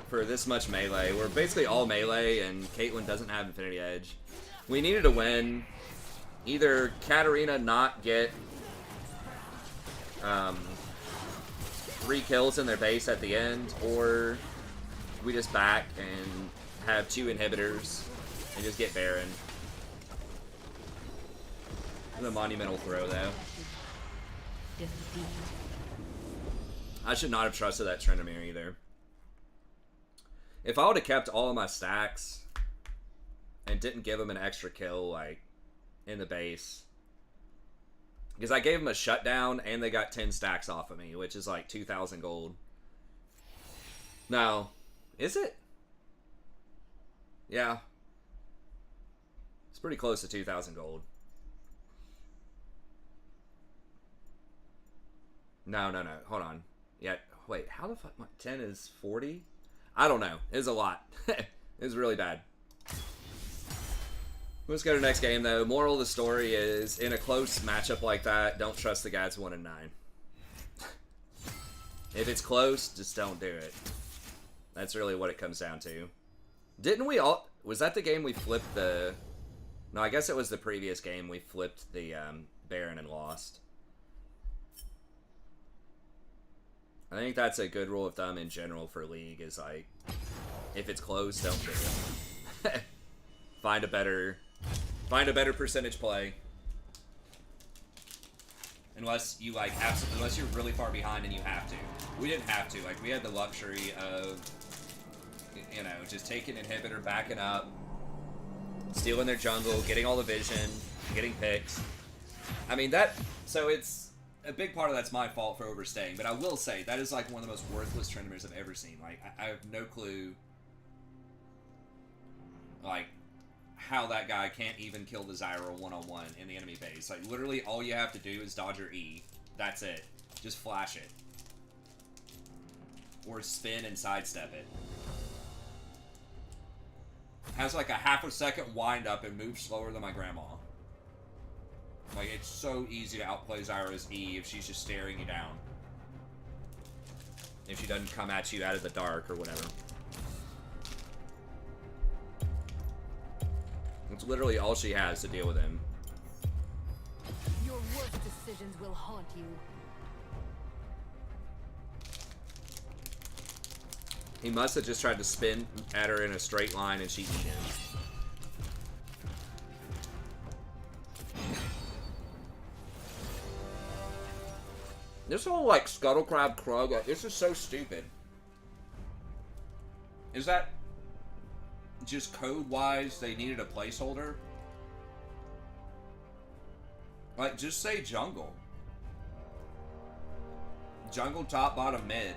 for this much melee. We're basically all melee, and Caitlyn doesn't have Infinity Edge. We needed to win. Either Katarina not get 3 kills in their base at the end, or we just back and have 2 inhibitors and just get Baron. The monumental throw, though. I should not have trusted that Tryndamere either. If I would have kept all of my stacks and didn't give him an extra kill, like, in the base. Because I gave him a shutdown and they got 10 stacks off of me, which is like 2,000 gold. No. Is it? Yeah. It's pretty close to 2,000 gold. No. Hold on. Yeah. Wait, how the fuck? 10 is 40? I don't know. It's a lot. It's really bad. Let's go to the next game, though. Moral of the story is, in a close matchup like that, don't trust the guys 1 and 9. If it's close, just don't do it. That's really what it comes down to. Didn't we all... Was that the game we flipped the... No, I guess it was the previous game we flipped the Baron and lost. I think that's a good rule of thumb in general for League, is like, if it's close, don't do it. Find a better percentage play. Unless you like unless you're really far behind and you have to. We didn't have to. Like, we had the luxury of, you know, just taking inhibitor, backing up, stealing their jungle, getting all the vision, getting picks. I mean, so it's a big part of that's my fault for overstaying, but I will say that is like one of the most worthless Tryndameres I've ever seen. Like, I have no clue, like, how that guy can't even kill the Zyra one-on-one in the enemy base. Like, literally all you have to do is dodge your E. That's it. Just flash it. Or spin and sidestep it. Has like a half a second wind up and moves slower than my grandma. Like, it's so easy to outplay Zyra's E if she's just staring you down. If she doesn't come at you out of the dark or whatever. It's literally all she has to deal with him. Your worst decisions will haunt you. He must have just tried to spin at her in a straight line and she eat him. This whole, like, Scuttle Crab Krug, this is so stupid. Is that just code-wise they needed a placeholder? Like, just say jungle. Jungle, top, bottom, mid.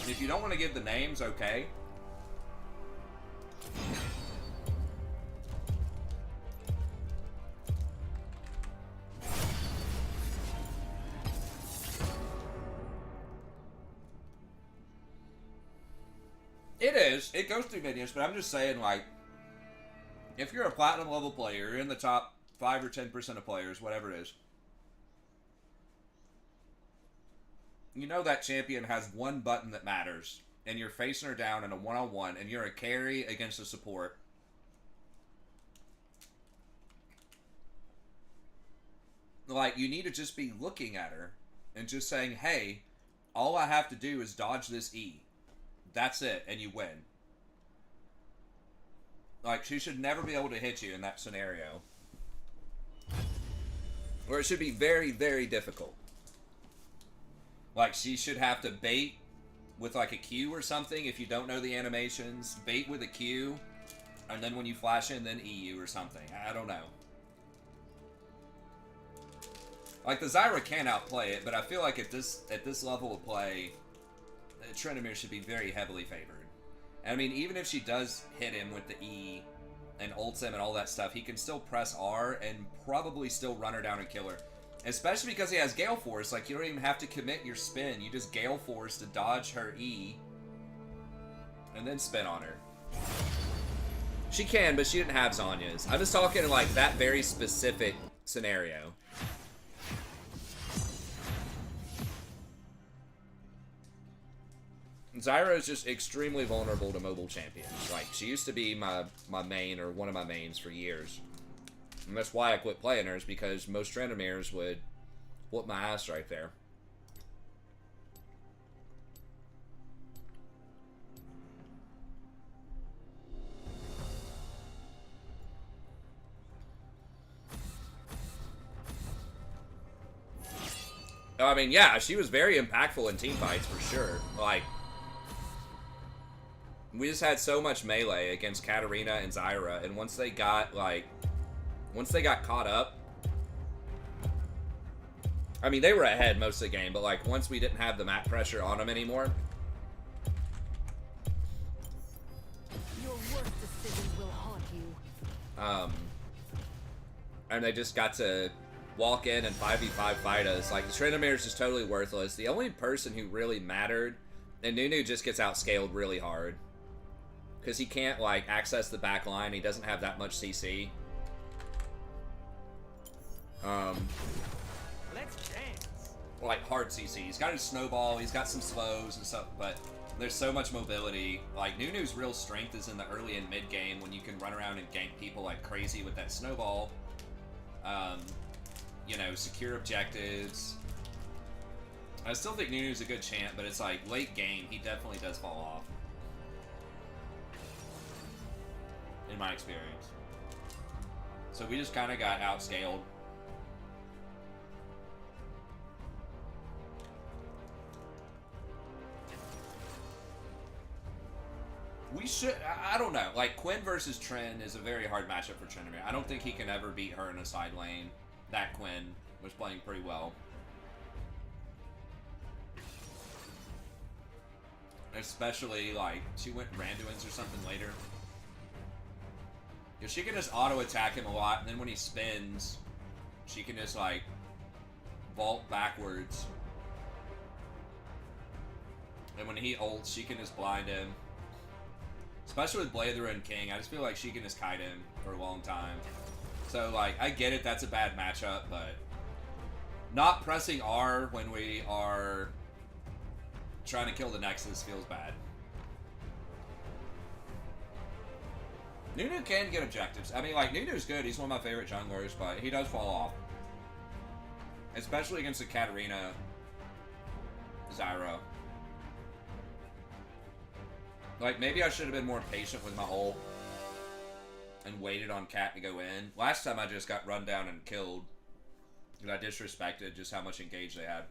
If you don't want to give the names, okay. It is. It goes through minions, but I'm just saying, like, if you're a platinum level player, you're in the top 5 or 10% of players, whatever it is. You know that champion has one button that matters, and you're facing her down in a one-on-one, and you're a carry against a support. Like, you need to just be looking at her and just saying, hey, all I have to do is dodge this E. That's it, and you win. Like, she should never be able to hit you in that scenario. Or it should be very, very difficult. Like, she should have to bait with, like, a Q or something if you don't know the animations. Bait with a Q, and then when you flash in, then EU or something. I don't know. Like, the Zyra can outplay it, but I feel like at this level of play, Tryndamere should be very heavily favored. And I mean, even if she does hit him with the E and ults him and all that stuff, he can still press R and probably still run her down and kill her. Especially because he has Gale Force. Like, you don't even have to commit your spin. You just Gale Force to dodge her E and then spin on her. She can, but she didn't have Zhonya's. I'm just talking in, like, that very specific scenario. Zyra is just extremely vulnerable to mobile champions. Like, she used to be my main, or one of my mains for years. And that's why I quit playing her, is because most Trendemirs would whoop my ass right there. I mean, yeah, she was very impactful in team fights for sure. Like, we just had so much melee against Katarina and Zyra, and once they got caught up, I mean, they were ahead most of the game, but like, once we didn't have the map pressure on them anymore, Your worst decisions will haunt you. and they just got to walk in and 5v5 fight us. Like, the Trendemir is just totally worthless. The only person who really mattered, and Nunu just gets outscaled really hard. Because he can't, like, access the back line. He doesn't have that much CC. Let's dance. Like, hard CC. He's got his snowball, he's got some slows and stuff, but there's so much mobility. Like, Nunu's real strength is in the early and mid game when you can run around and gank people like crazy with that snowball. You know, secure objectives. I still think Nunu's a good champ, but it's like, late game, he definitely does fall off. In my experience. So we just kind of got outscaled. We should, I don't know. Like, Quinn versus Trin is a very hard matchup for Tryndamere. I don't think he can ever beat her in a side lane. That Quinn was playing pretty well. Especially, like, she went Randuin's or something later. Because she can just auto-attack him a lot, and then when he spins, she can just, like, vault backwards. And when he ults, she can just blind him. Especially with Blade the Ruined King, I just feel like she can just kite him for a long time. So, like, I get it, that's a bad matchup, but not pressing R when we are trying to kill the Nexus feels bad. Nunu can get objectives. I mean, like, Nunu's good. He's one of my favorite junglers, but he does fall off. Especially against the Katarina, Zyra. Like, maybe I should have been more patient with my ult and waited on Cat to go in. Last time I just got run down and killed because I disrespected just how much engage they had.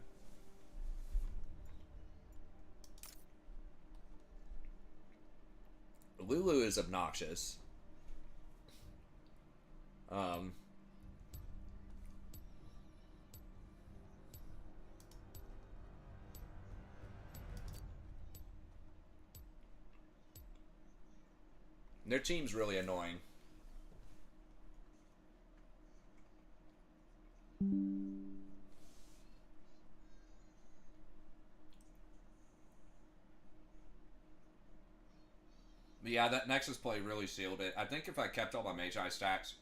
Lulu is obnoxious. Their team's really annoying. But yeah, that Nexus play really sealed it. I think if I kept all my Magi stacks...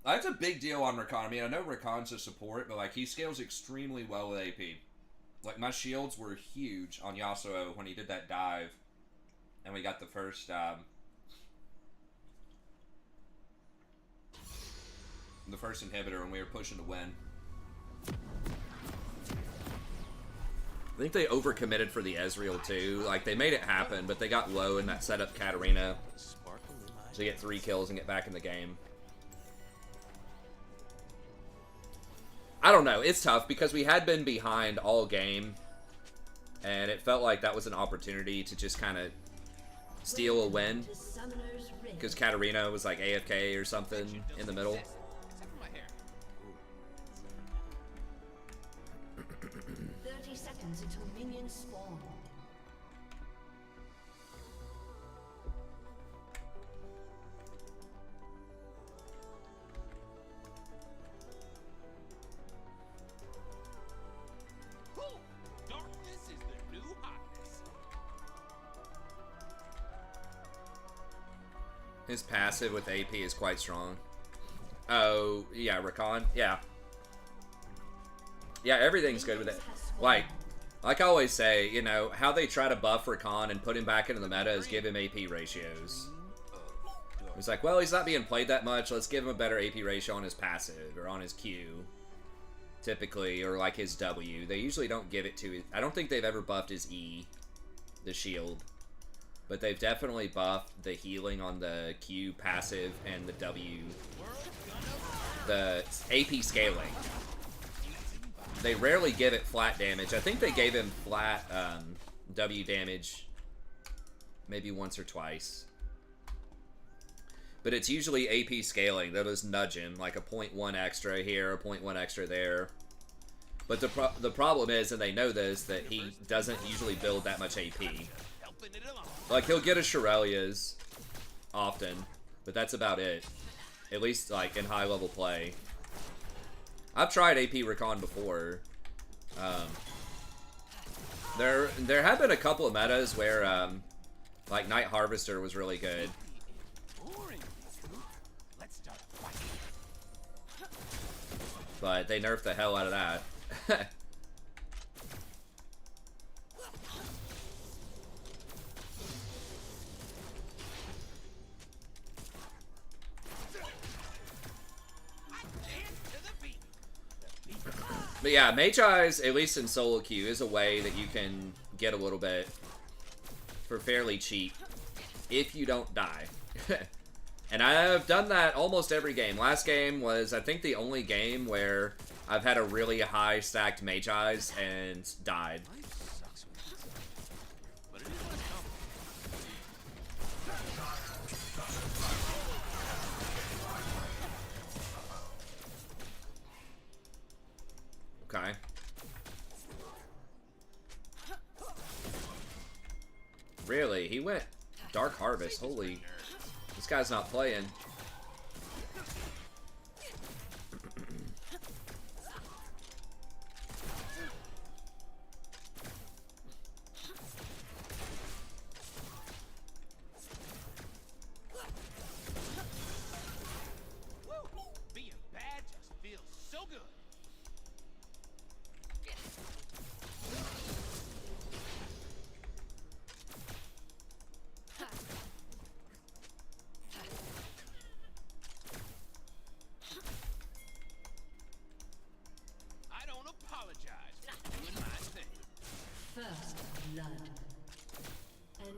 That's a big deal on Rakan. I mean, I know Rakan's a support, but like, he scales extremely well with AP. Like, my shields were huge on Yasuo when he did that dive. And we got the first... the first inhibitor when we were pushing to win. I think they overcommitted for the Ezreal too. Like, they made it happen, but they got low in that setup Katarina to get 3 kills and get back in the game. I don't know. It's tough because we had been behind all game, and it felt like that was an opportunity to just kind of steal a win because Katarina was like AFK or something in the middle. 30 seconds until minions spawn. His passive with AP is quite strong. Oh, yeah, Rakan. Yeah. Yeah, everything's good with it. Like I always say, you know, how they try to buff Rakan and put him back into the meta is give him AP ratios. It's like, well, he's not being played that much. Let's give him a better AP ratio on his passive or on his Q. Typically, or like his W. They usually don't give it to his... I don't think they've ever buffed his E, the shield. But they've definitely buffed the healing on the Q passive and the W. The AP scaling. They rarely give it flat damage. I think they gave him flat W damage maybe once or twice. But it's usually AP scaling. They'll just nudge him, like a 0.1 extra here, a 0.1 extra there. But the problem is, and they know this, that he doesn't usually build that much AP. Like, he'll get a Shirelia's often, but that's about it. At least, like, in high-level play. I've tried AP Rakan before. There have been a couple of metas where, like, Night Harvester was really good. But they nerfed the hell out of that. But yeah, Mage Eyes, at least in solo queue, is a way that you can get a little bit for fairly cheap if you don't die. And I've done that almost every game. Last game was, I think, the only game where I've had a really high stacked Mage Eyes and died. Okay. Really? He went Dark Harvest. Holy... This guy's not playing. Being bad just feels so good.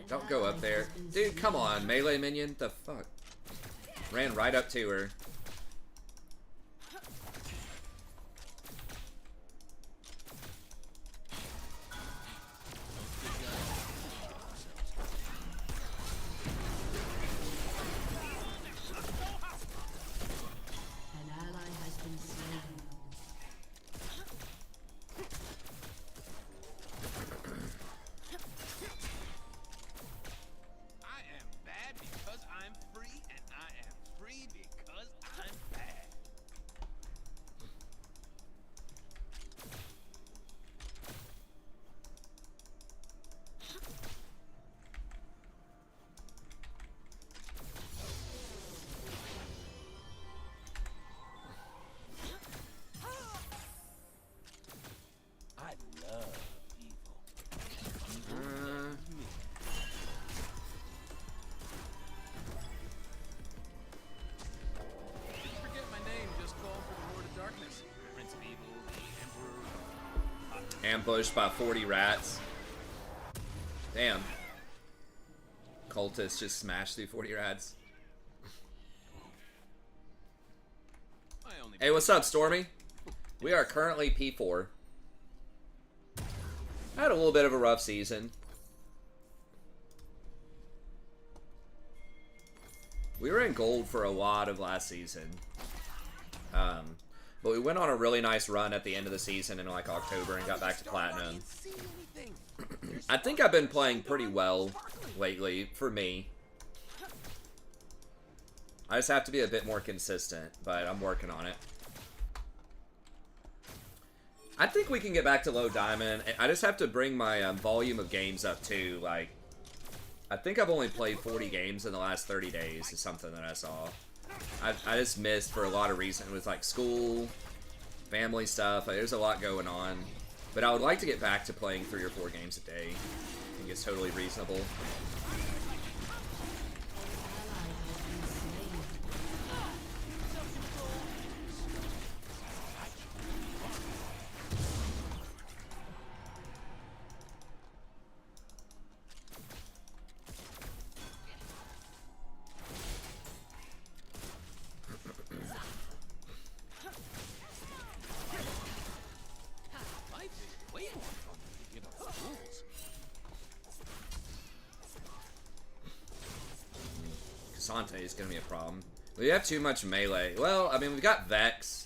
Don't go up there. Dude, come on, melee minion. The fuck? Ran right up to her. Ambushed by 40 rats. Damn. Cultists just smashed through 40 rats. Hey, what's up, Stormy? We are currently P4. I had a little bit of a rough season. We were in gold for a lot of last season. But we went on a really nice run at the end of the season in like October and got back to platinum. I think I've been playing pretty well lately, for me. I just have to be a bit more consistent, but I'm working on it. I think we can get back to low diamond. I just have to bring my volume of games up too. Like, I think I've only played 40 games in the last 30 days is something that I saw. I just missed for a lot of reasons with like school, family stuff. There's a lot going on. But I would like to get back to playing 3 or 4 games a day. I think it's totally reasonable. Sante is going to be a problem. We have too much melee. Well, I mean, we've got Vex.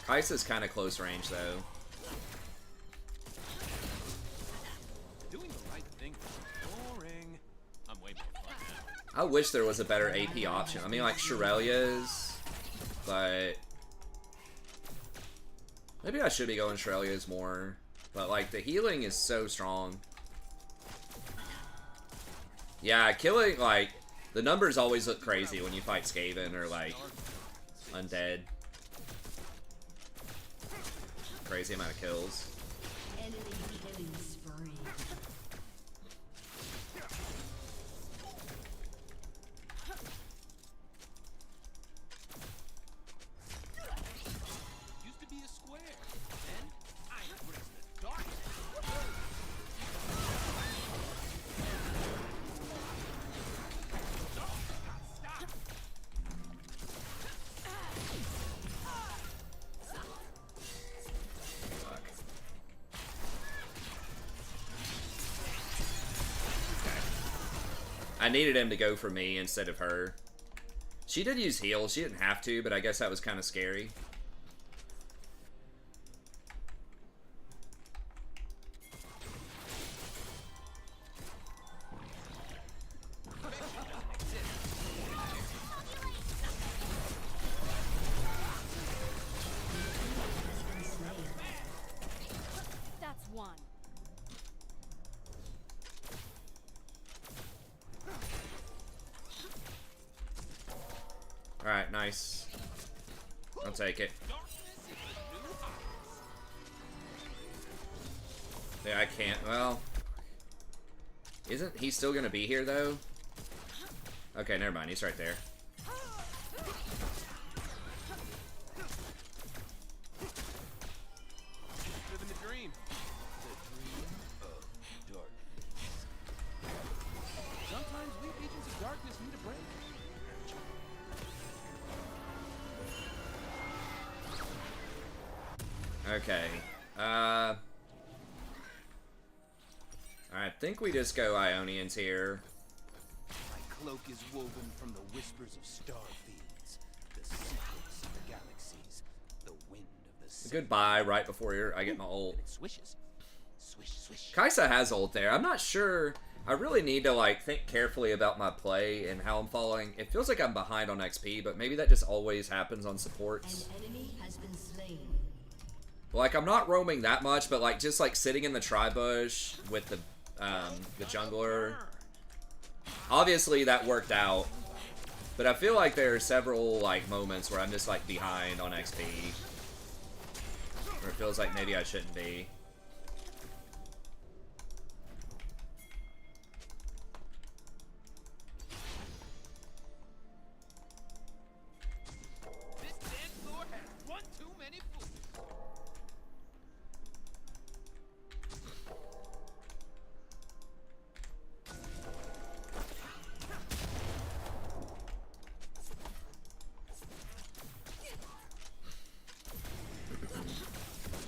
Kai'Sa's kind of close range, though. Doing the right thing is boring. I'm way more fun now. I wish there was a better AP option. I mean, like Shurelya's, but maybe I should be going Shurelya's more. But like the healing is so strong. Yeah, killing like the numbers always look crazy when you fight Skaven or like undead. Crazy amount of kills. Enemy killing spree. Used to be a square. Then I embraced the dark. Stop! Fuck. I needed him to go for me instead of her. She did use heal. She didn't have to, but I guess that was kind of scary. That's one. Alright, nice. I'll take it. Yeah, I can't. Well, isn't he still gonna be here though? Okay, never mind. He's right there. Living the dream. The dream of darkness. Sometimes we agents of darkness need a break. Okay. I think we just go Ionians here. My cloak is woven from the whispers of star fields, the secrets of the galaxies, the wind of the sea. Goodbye right before I get my ult. And it swishes. Swish, swish. Kai'Sa has ult there. I'm not sure. I really need to like think carefully about my play and how I'm following. It feels like I'm behind on XP, but maybe that just always happens on supports. An enemy has been slain. Like I'm not roaming that much, but like just like sitting in the tri-bush with the jungler. Obviously that worked out, but I feel like there are several like moments where I'm just like behind on XP, where it feels like maybe I shouldn't be. This dance floor has one too many fools.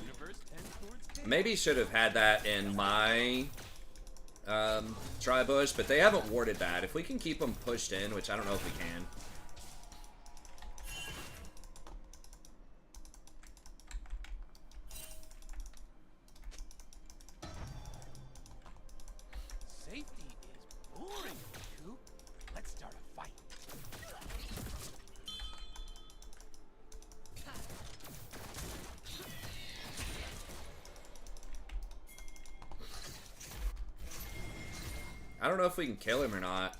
Universe tends towards chaos. Maybe should have had that in my tri-bush, but they haven't warded that. If we can keep them pushed in, which I don't know if we can. Safety is boring, Coop. Let's start a fight. I don't know if we can kill him or not.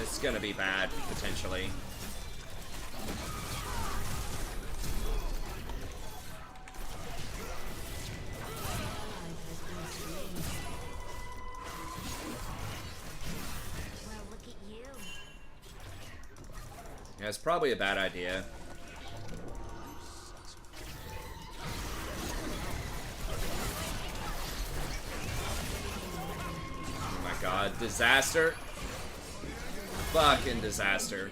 It's gonna be bad, potentially. Yeah, it's probably a bad idea. Oh my god, disaster. Fucking disaster.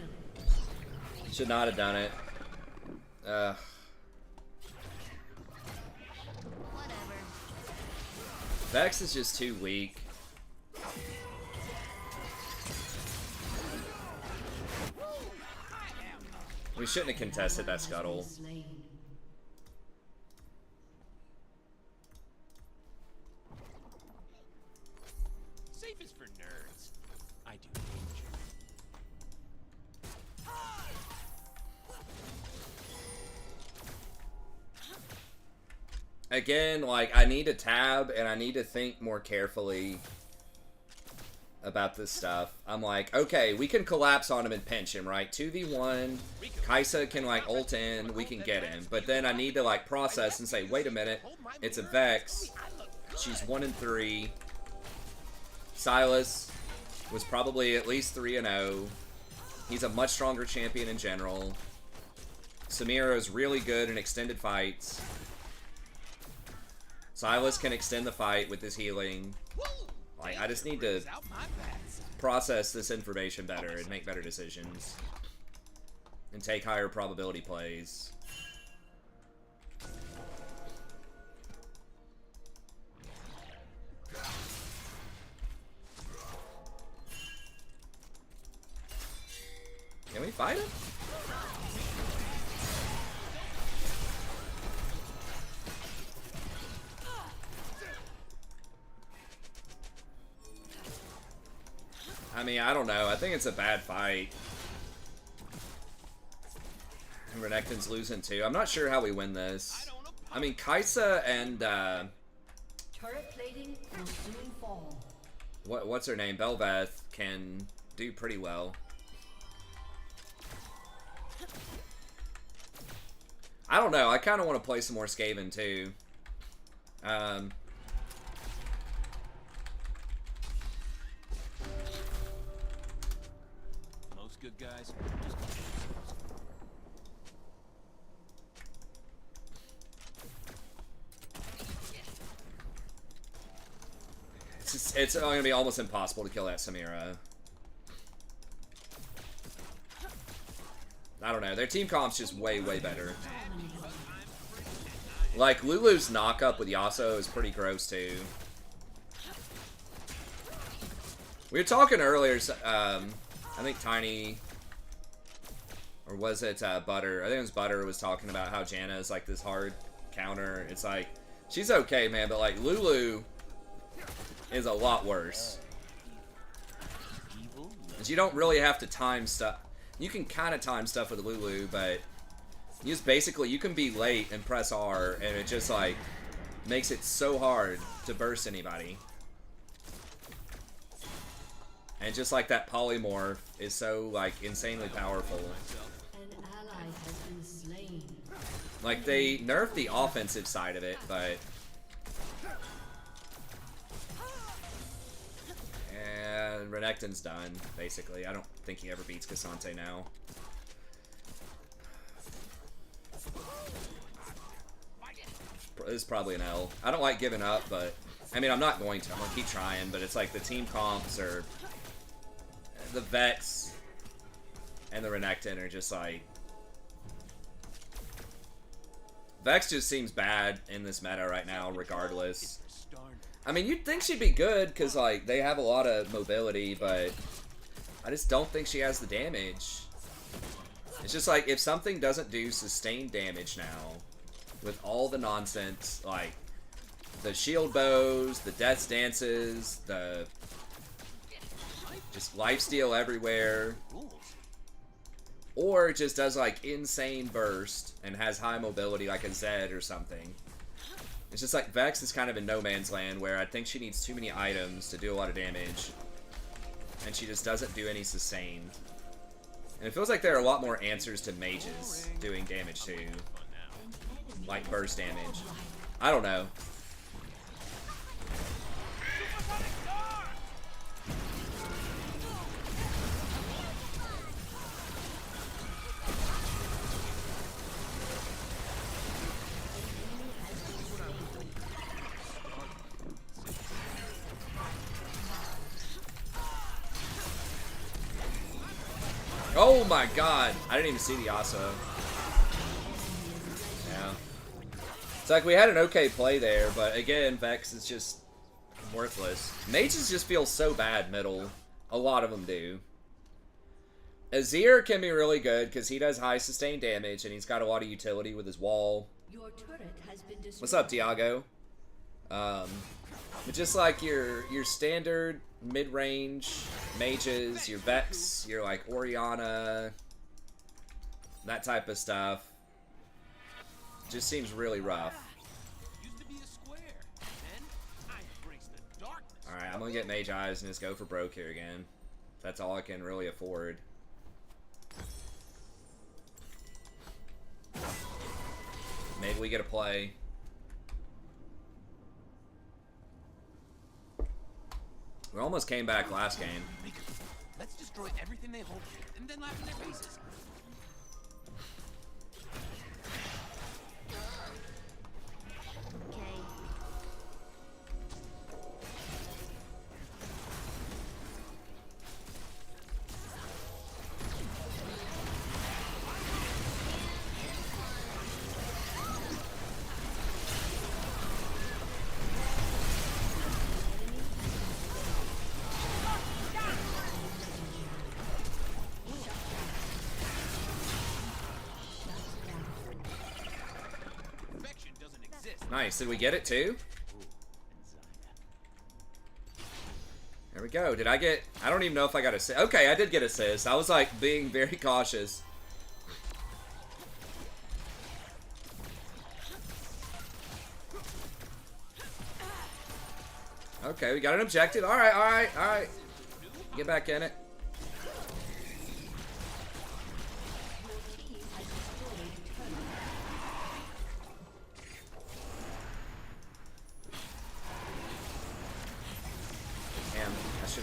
Should not have done it. Vex is just too weak. We shouldn't have contested that scuttle. Safe is for nerds. I do danger. Again, like, I need to tab and I need to think more carefully about this stuff. I'm like, okay, we can collapse on him and pinch him, right? 2v1, Kaisa can, like, ult in, we can get him. But then I need to, like, process and say, wait a minute, it's a Vex. She's 1-3. Silas was probably at least 3-0. He's a much stronger champion in general. Samira is really good in extended fights. Silas can extend the fight with his healing. Like, I just need to process this information better and make better decisions. And take higher probability plays. Can we fight him? I mean, I don't know. I think it's a bad fight. And Renekton's losing too. I'm not sure how we win this. I mean, Kaisa and Turret plating will soon fall. what's her name? Belveth can do pretty well. I don't know. I kind of want to play some more Skaven too. Most good guys. It's going to be almost impossible to kill that Samira. I don't know. Their team comp's just way, way better. Like, Lulu's knock-up with Yasuo is pretty gross, too. We were talking earlier, I think Tiny, or was it Butter? I think it was Butter was talking about how Janna is, like, this hard counter. It's like, she's okay, man, but, like, Lulu is a lot worse. Because you don't really have to time stuff. You can kind of time stuff with Lulu, but you just basically, you can be late and press R, and it just, like, makes it so hard to burst anybody. And just like that polymorph is so, like, insanely powerful. An ally has been slain. Like, they nerfed the offensive side of it, but... And Renekton's done, basically. I don't think he ever beats Cassante now. This is probably an L. I don't like giving up, but... I mean, I'm not going to. I'm going to keep trying, but it's like the team comps are... The Vex and the Renekton are just like... Vex just seems bad in this meta right now, regardless. I mean, you'd think she'd be good, because, like, they have a lot of mobility, but I just don't think she has the damage. It's just like, if something doesn't do sustained damage now, with all the nonsense, like, the shield bows, the death dances, the... just lifesteal everywhere. Or just does like insane burst and has high mobility like a Zed or something. It's just like Vex is kind of in no man's land where I think she needs too many items to do a lot of damage. And she just doesn't do any sustained. And it feels like there are a lot more answers to mages doing damage too. Like burst damage. I don't know. Oh my god! I didn't even see the Yasuo. Yeah. It's like we had an okay play there, but again, Vex is just worthless. Mages just feel so bad middle. A lot of them do. Azir can be really good because he does high sustained damage and he's got a lot of utility with his wall. Your turret has been destroyed. What's up, Tiago? But just like your standard mid-range mages, your Vex, your like Orianna, that type of stuff, just seems really rough. Alright, I'm gonna get Mage Eyes and just go for broke here again. That's all I can really afford. Maybe we get a play. We almost came back last game. Let's destroy everything they hold and then laugh in their faces. Okay. Nice. Did we get it too? There we go. Did I get... I don't even know if I got assist. Okay, I did get assist. I was like being very cautious. Okay, we got an objective. Alright, alright, alright. Get back in it.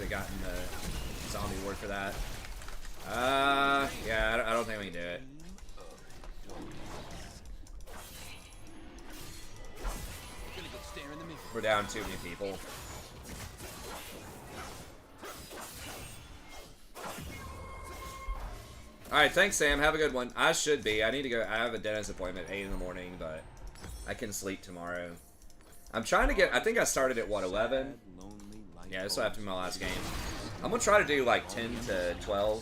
Gotten the zombie ward for that. Yeah, I don't think we can do it. We're down too many people. Alright, thanks Sam, have a good one. I should be. I need to go. I have a dentist appointment at 8 in the morning, but I can sleep tomorrow. I'm trying to get, I think I started at what, 11? Yeah, this will have to be my last game. I'm gonna try to do like 10 to 12,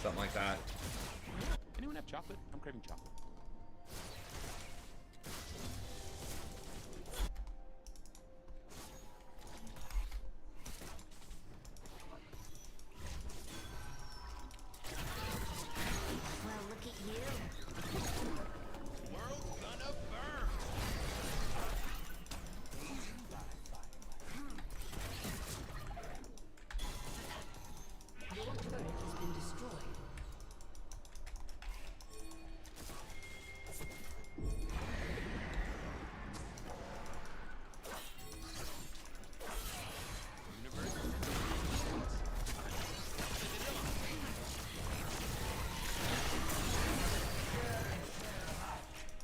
something like that. Anyone have chocolate? I'm craving chocolate. Well, look at you. World's gonna burn. Your turret has been destroyed.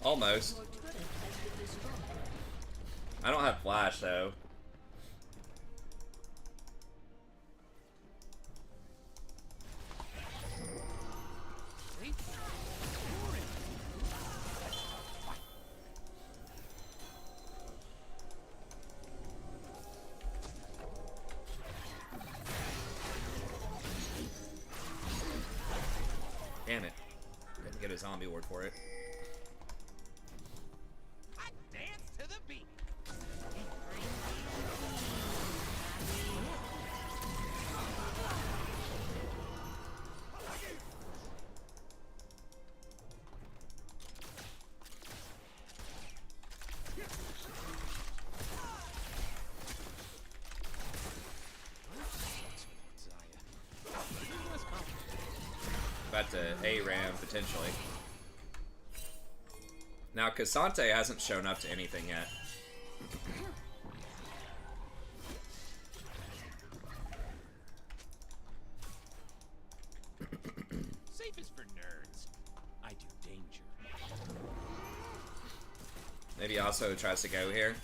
Almost. Your turret has been destroyed. I don't have flash though. Damn it. Didn't get a zombie ward for it. I dance to the beat. have to ARAM potentially. Now, Cassante hasn't shown up to anything yet. Safe is for nerds. I do danger. Maybe also tries to go here.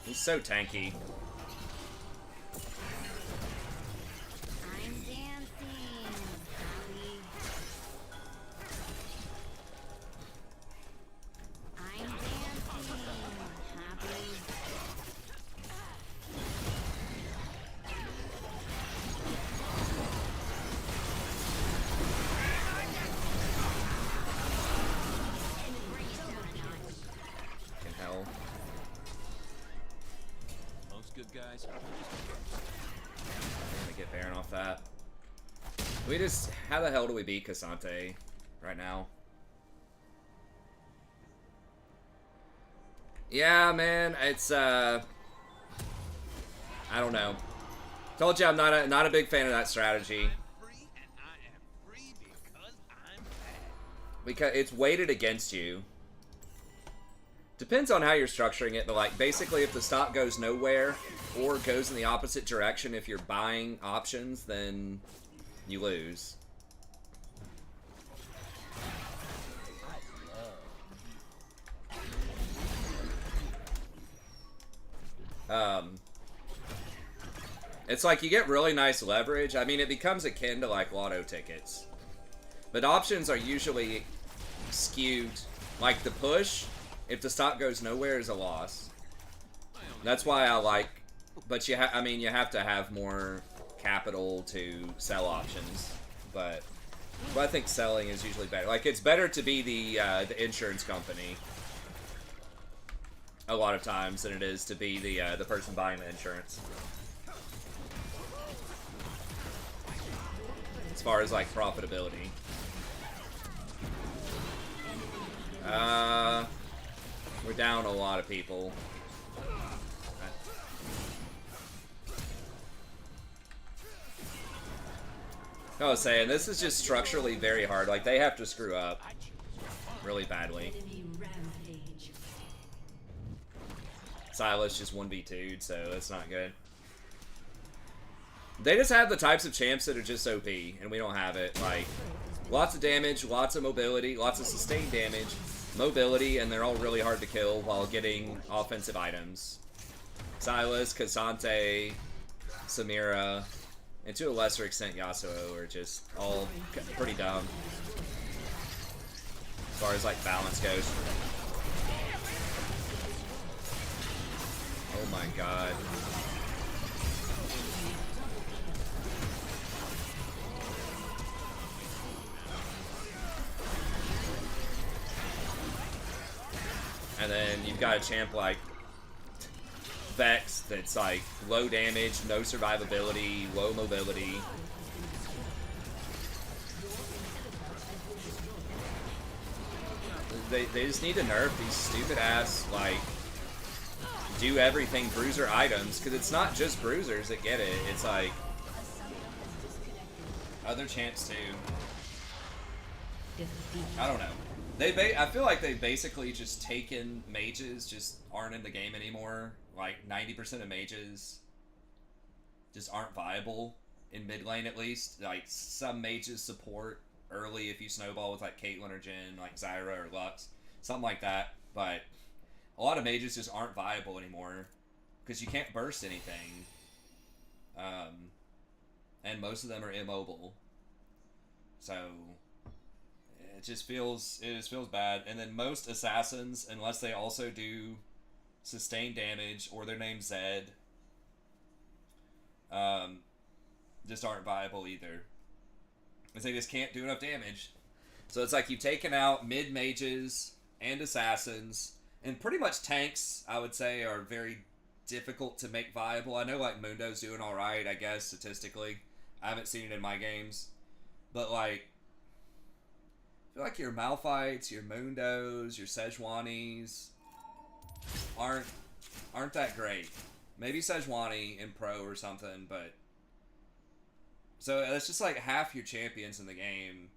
He's so tanky. I'm dancing, Holly. I'm dancing, happy. Fucking hell. Most good guys. I'm gonna get Baron off that. We just... How the hell do we beat Cassante right now? Yeah, man, it's, I don't know. Told you I'm not a big fan of that strategy. Free and I am free because I'm bad. Because it's weighted against you. Depends on how you're structuring it, but like basically if the stock goes nowhere or goes in the opposite direction, if you're buying options, then you lose. It's like you get really nice leverage. I mean, it becomes akin to like lotto tickets. But options are usually skewed. Like the push, if the stock goes nowhere, is a loss. That's why I like, but I mean, you have to have more capital to sell options. But I think selling is usually better. Like it's better to be the insurance company a lot of times than it is to be the person buying the insurance. As far as like profitability. We're down a lot of people. I was saying, this is just structurally very hard. Like, they have to screw up really badly. Enemy rampage. Silas just 1v2'd, so that's not good. They just have the types of champs that are just OP, and we don't have it. Like, lots of damage, lots of mobility, lots of sustained damage, mobility, and they're all really hard to kill while getting offensive items. Silas, Cassante, Samira, and to a lesser extent Yasuo are just all pretty dumb as far as like balance goes. Oh my god. And then you've got a champ like Vex that's like low damage, no survivability, low mobility. They just need to nerf these stupid ass like do everything bruiser items, because it's not just bruisers that get it, it's like other champs too. I don't know. I feel like they've basically just taken mages just aren't in the game anymore. Like 90% of mages just aren't viable in mid lane at least. Like some mages support early if you snowball with like Caitlyn or Jhin, like Zyra or Lux, something like that. But a lot of mages just aren't viable anymore because you can't burst anything, and most of them are immobile. So it just feels bad. And then most assassins, unless they also do sustained damage or their name's Zed, just aren't viable either, because they just can't do enough damage. So it's like you've taken out mid mages and assassins, and pretty much tanks, I would say, are very difficult to make viable. I know like Mundo's doing all right, I guess statistically. I haven't seen it in my games, but like I feel like your Malphites, your Mundos, your Sejuanis aren't that great. Maybe Sejuani in Pro or something, but so it's just like half your champions in the game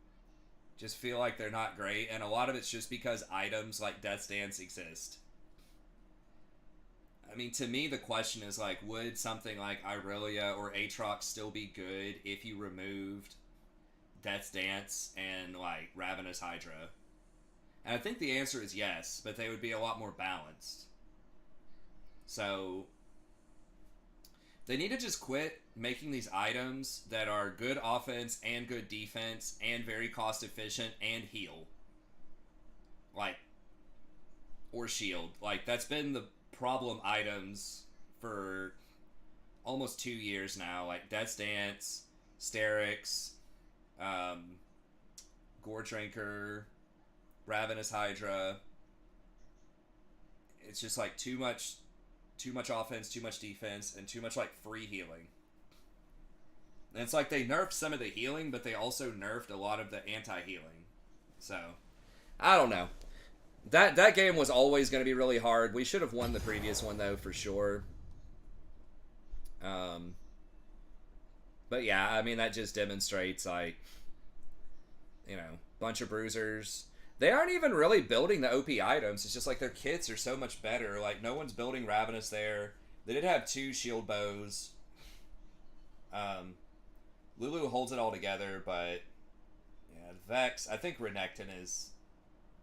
just feel like they're not great, and a lot of it's just because items like Death's Dance exist. I mean, to me, the question is like, would something like Irelia or Aatrox still be good if you removed Death's Dance and like Ravenous Hydra? And I think the answer is yes, but they would be a lot more balanced. So they need to just quit making these items that are good offense and good defense and very cost efficient and heal. Like, or shield. Like, that's been the problem items for almost 2 years now. Like, Death's Dance, Sterix, Gore Drinker, Ravenous Hydra. It's just like too much offense, too much defense, and too much like free healing. And it's like they nerfed some of the healing, but they also nerfed a lot of the anti-healing. So, I don't know. That game was always going to be really hard. We should have won the previous one though, for sure. But yeah, I mean that just demonstrates like, you know, bunch of bruisers. They aren't even really building the OP items. It's just like their kits are so much better. Like no one's building Ravenous there. They did have 2 shield bows. Lulu holds it all together, but yeah, Vex. I think Renekton is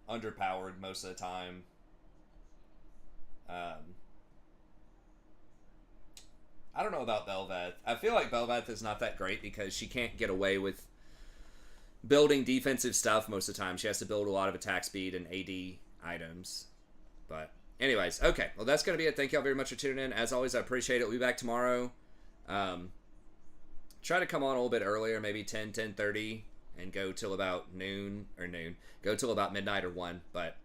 underpowered most of the time. I don't know about Bel'Veth. I feel like Bel'Veth is not that great because she can't get away with building defensive stuff most of the time. She has to build a lot of attack speed and AD items. But anyways, okay. Well, that's going to be it. Thank y'all very much for tuning in. As always, I appreciate it. We'll be back tomorrow. Try to come on a little bit earlier, maybe 10:30, and go till about noon. Go till about midnight or 1. But